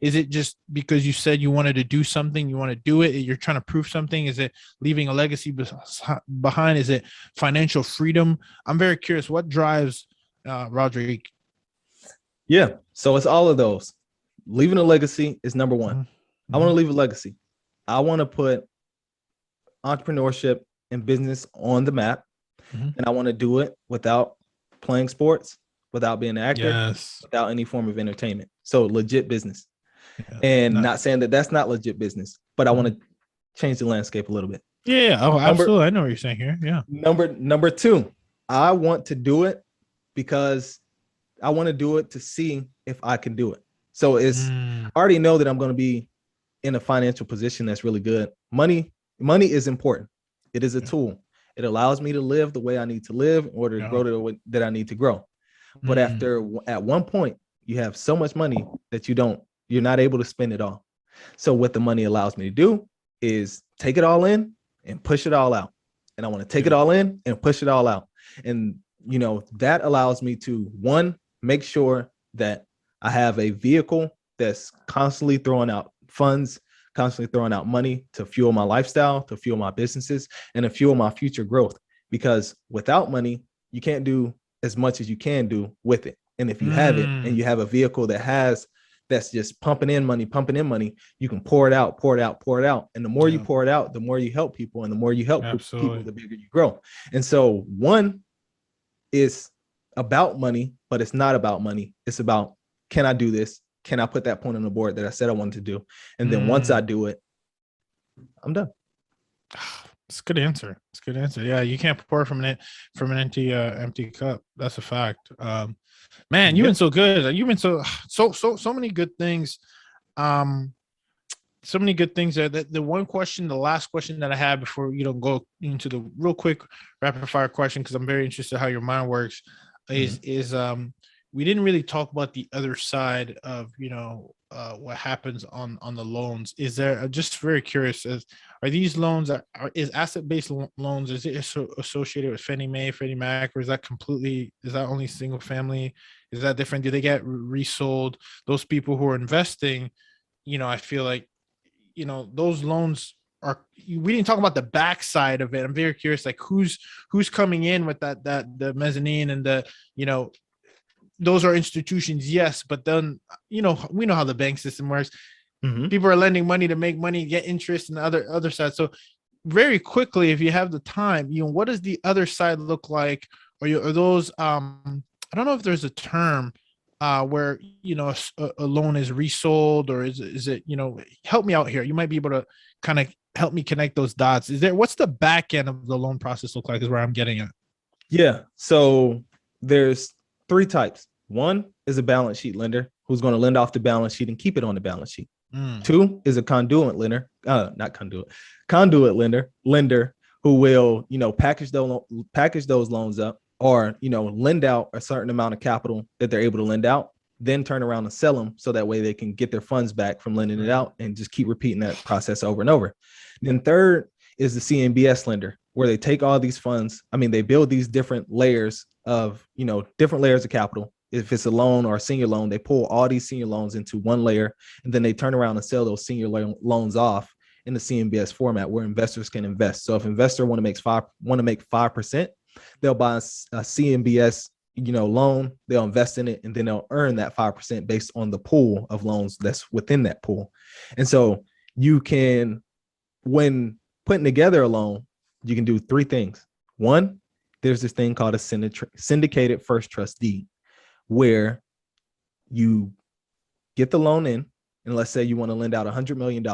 is it just because you said you wanted to do something, you want to do it, you're trying to prove something? Is it leaving a legacy behind? Is it financial freedom? I'm very curious. What drives Roddrick? Yeah. So it's all of those. Leaving a legacy is number one. I want to leave a legacy. I want to put entrepreneurship and business on the map. And I want to do it without playing sports, without being an actor, without any form of entertainment. So legit business. Not saying that that's not legit business, but I want to change the landscape a little bit. Yeah. Oh, absolutely. I know what you're saying here. Yeah. Number two, I want to do it because I want to do it to see if I can do it. So I already know that I'm going to be in a financial position that's really good. Money is important. It is a tool. It allows me to live the way I need to live in order to grow the way that I need to grow. But at one point, you have so much money that you're not able to spend it all. So what the money allows me to do is take it all in and push it all out. And I want to take it all in and push it all out. And, that allows me to, one, make sure that I have a vehicle that's constantly throwing out funds, constantly throwing out money to fuel my lifestyle, to fuel my businesses, and to fuel my future growth. Because without money, you can't do as much as you can do with it. And if you have it and you have a vehicle that's just pumping in money, you can pour it out. And the more you pour it out, the more you help people. And the more you help people, the bigger you grow. And so one is about money, but it's not about money. It's about, can I do this? Can I put that point on the board that I said I wanted to do? And then once I do it, I'm done. It's a good answer. Yeah, you can't pour from an empty cup. That's a fact. Man, you've been so good. You've been so many good things. So many good things there. The last question that I had before go into the real quick rapid fire question, because I'm very interested in how your mind works, is we didn't really talk about the other side of, what happens on the loans. Is there, just very curious, are these loans, is asset-based loans, is it associated with Fannie Mae, Freddie Mac, or is that only single family? Is that different? Do they get resold? Those people who are investing, I feel like, those loans we didn't talk about the backside of it. I'm very curious, like who's coming in with the mezzanine and the, those are institutions, yes, but then we know how the bank system works. People are lending money to make money, get interest, and the other side. So very quickly, if you have the time, what does the other side look like? Or are those I don't know if there's a term where a loan is resold, or is it help me out here. You might be able to kind of help me connect those dots. What's the back end of the loan process look like, is where I'm getting at. Yeah. So there's three types. One is a balance sheet lender who's going to lend off the balance sheet and keep it on the balance sheet. Two is a conduit lender, conduit lender who will, package those loans up, or, lend out a certain amount of capital that they're able to lend out, then turn around and sell them so that way they can get their funds back from lending it out, and just keep repeating that process over and over. Then third is the CMBS lender, where they take all these funds. They build these different layers of capital. If it's a loan or a senior loan, they pull all these senior loans into one layer, and then they turn around and sell those senior loans off in the CMBS format, where investors can invest. So if investor want to make 5%, they'll buy a CMBS loan, they'll invest in it, and then they'll earn that 5% based on the pool of loans that's within that pool. And so you can, when putting together a loan, you can do three things. One, there's this thing called a syndicated first trust deed, where you get the loan in, and let's say you want to lend out $100 million.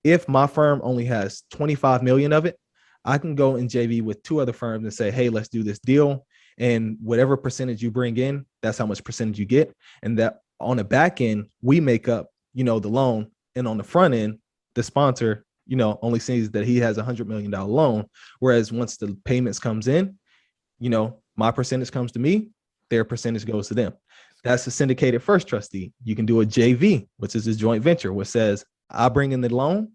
If my firm only has 25 million of it, I can go in JV with two other firms and say, hey, let's do this deal. And whatever percentage you bring in, that's how much percentage you get. And that on the back end, we make up, the loan. And on the front end, the sponsor only sees that he has $100 million loan. Whereas once the payments comes in, my percentage comes to me, their percentage goes to them. That's a syndicated first trustee. You can do a JV, which is a joint venture, which says I bring in the loan,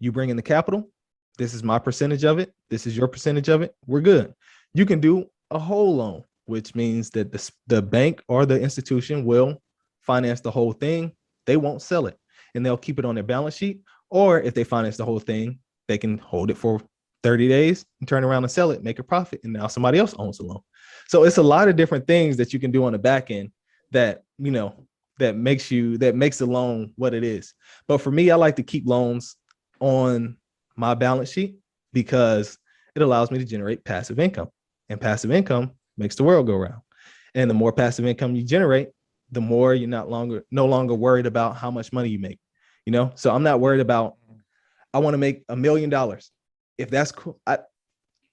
you bring in the capital. This is my percentage of it. This is your percentage of it. We're good. You can do a whole loan, which means that the bank or the institution will finance the whole thing. They won't sell it and they'll keep it on their balance sheet. Or if they finance the whole thing, they can hold it for 30 days and turn around and sell it, make a profit. And now somebody else owns the loan. So it's a lot of different things that you can do on the back end that, that makes the loan what it is. But for me, I like to keep loans on my balance sheet because it allows me to generate passive income, and passive income makes the world go round. And the more passive income you generate, the more you're no longer worried about how much money you make, So I'm not worried about, I want to make $1 million. If that's cool,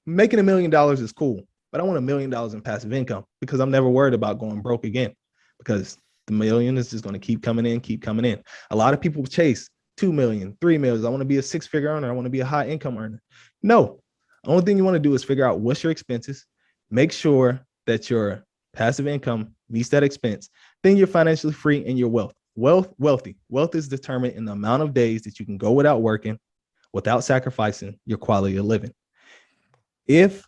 making $1 million is cool, but I want $1 million in passive income because I'm never worried about going broke again, because the million is just going to keep coming in. A lot of people chase 2 million, 3 million. I want to be a 6-figure earner. I want to be a high income earner. No, the only thing you want to do is figure out what's your expenses, make sure that your passive income meets that expense. Then you're financially free and you're wealthy. Wealth is determined in the amount of days that you can go without working, without sacrificing your quality of living. If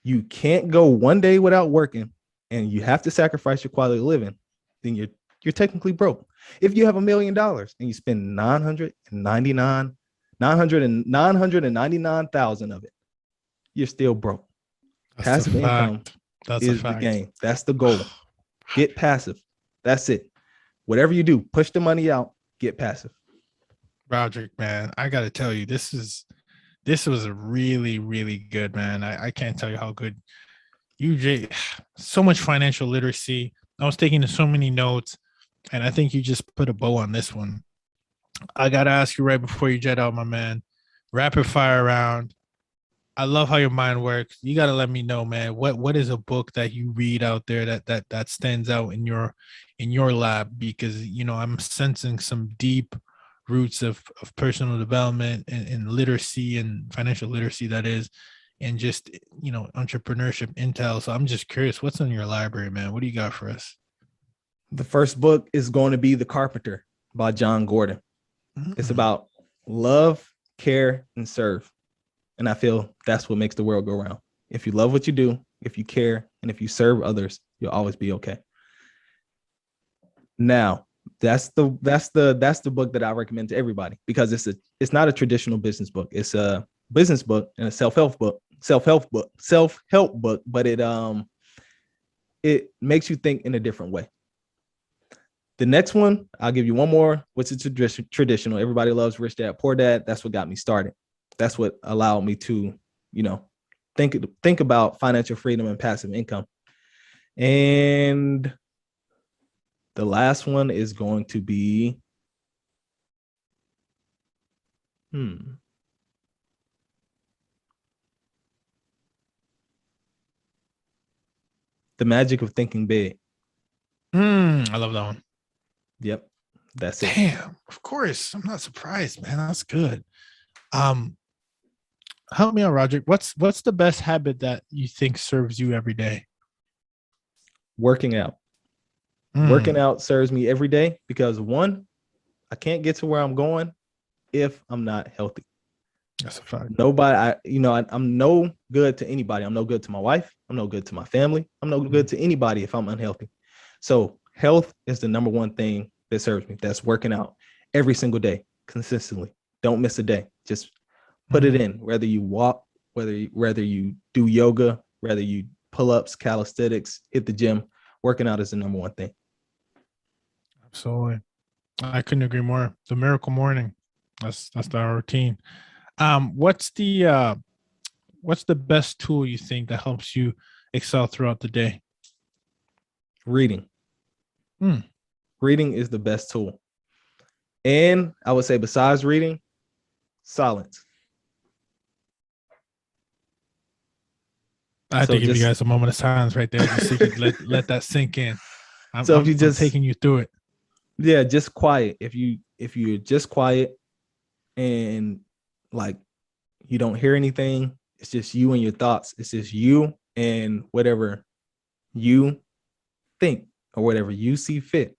you can't go one day without working and you have to sacrifice your quality of living, then you're technically broke. If you have $1 million and you spend 999,000 of it, you're still broke. That's passive income is the game. That's the goal. Get passive. That's it. Whatever you do, push the money out, get passive. Roddrick, man, I got to tell you, this was really, really good, man. I can't tell you how good so much financial literacy. I was taking so many notes, and I think you just put a bow on this one. I got to ask you right before you jet out, my man, rapid fire round. I love how your mind works. You got to let me know, man, what is a book that you read out there that stands out in your lab? Because, I'm sensing some deep roots of personal development and literacy and financial literacy, that is, and just, entrepreneurship intel. So I'm just curious, what's in your library, man? What do you got for us? The first book is going to be The Carpenter by John Gordon. Mm-hmm. It's about love, care, and serve. And I feel that's what makes the world go round. If you love what you do, if you care, and if you serve others, you'll always be okay. Now, that's the book that I recommend to everybody, because it's not a traditional business book. It's a business book and a self-help book, but it makes you think in a different way. The next one, I'll give you one more, which is traditional. Everybody loves Rich Dad, Poor Dad. That's what got me started. That's what allowed me to, think about financial freedom and passive income. And the last one is going to be, The Magic of Thinking Big. I love that one. Yep. That's it. Damn, of course. I'm not surprised, man. That's good. Help me out, Roddrick. What's the best habit that you think serves you every day? Working out. Working out serves me every day because, one, I can't get to where I'm going if I'm not healthy. That's a fact. I'm no good to anybody. I'm no good to my wife. I'm no good to my family. I'm no good to anybody if I'm unhealthy. So health is the number one thing that serves me. That's working out every single day, consistently. Don't miss a day. Just put it in, whether you walk, whether you do yoga, whether you pull ups, calisthenics, hit the gym. Working out is the number one thing. Absolutely. I couldn't agree more. The miracle morning. That's the routine. What's the best tool you think that helps you excel throughout the day? Reading. Reading is the best tool. And I would say, besides reading, silence. I have to give you guys a moment of silence right there, just so you can let that sink in. I'm taking you through it. Yeah, just quiet. If you're just quiet and like you don't hear anything. It's just you and your thoughts. It's just you and whatever you think or whatever you see fit.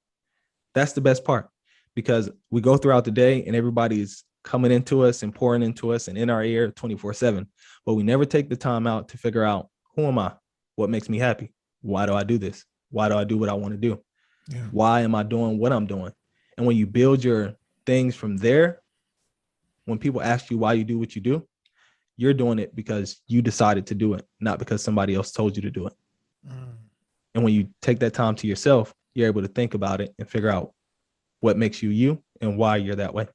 That's the best part, because we go throughout the day and everybody's coming into us and pouring into us and in our ear 24/7, but we never take the time out to figure out, who am I? What makes me happy? Why do I do this? Why do I do what I want to do? Yeah. Why am I doing what I'm doing? And when you build your things from there, when people ask you why you do what you do, you're doing it because you decided to do it, not because somebody else told you to do it. And when you take that time to yourself, you're able to think about it and figure out what makes you you and why you're that way.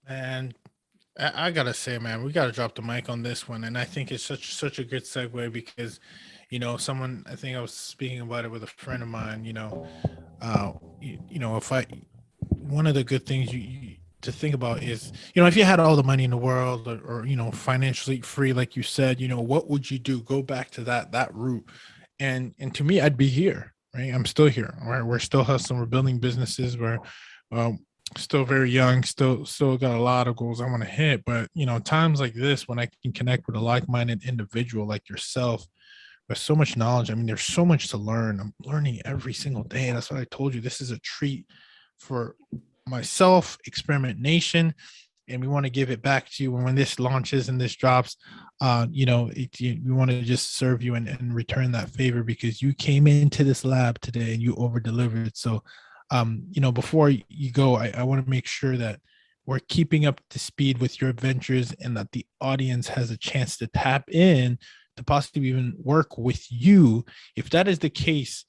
And I gotta say, man, we gotta drop the mic on this one. And I think it's such a good segue because, someone, I think I was speaking about it with a friend of mine, one of the good things you to think about is, if you had all the money in the world or financially free, like you said, what would you do? Go back to that route. And to me, I'd be here, right? I'm still here. Right? We're still hustling. We're building businesses. We're still very young, still got a lot of goals I want to hit. But, times like this, when I can connect with a like-minded individual like yourself, there's so much knowledge. I mean, there's so much to learn. I'm learning every single day. That's what I told you. This is a treat for myself, Experiment Nation, and we want to give it back to you when this launches and this drops. We want to just serve you and return that favor, because you came into this lab today and you over delivered. So, before you go, I want to make sure that we're keeping up to speed with your adventures and that the audience has a chance to tap in to possibly even work with you. If that is the case,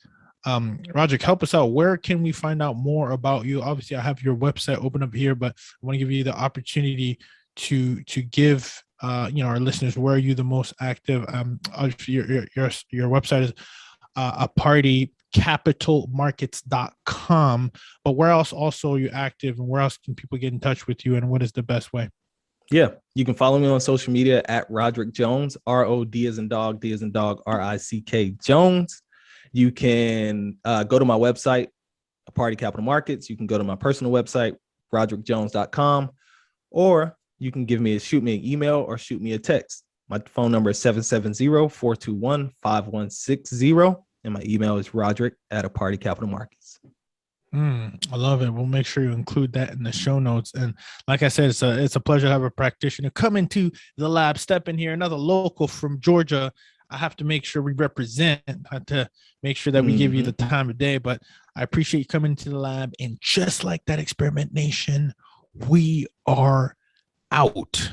Roddrick, help us out. Where can we find out more about you? Obviously, I have your website open up here, but I want to give you the opportunity to give our listeners, where are you the most active? Your website is aparticapitalmarkets.com, but where else also are you active, and where else can people get in touch with you, and what is the best way? Yeah, you can follow me on social media at Roddrick Jones, ROD as in dog, D as in dog, RICK Jones. You can go to my website, Aparti Capital Markets. You can go to my personal website, roddrickjones.com, or you can shoot me an email or shoot me a text. My phone number is 770-421-5160, and my email is Roddrick@Aparti Capital Markets. I love it. We'll make sure you include that in the show notes. And like I said, it's a pleasure to have a practitioner come into the lab, step in here, another local from Georgia. I have to make sure we represent, to make sure that we give you the time of day. But I appreciate you coming to the lab. And just like that, Experiment Nation, we are out.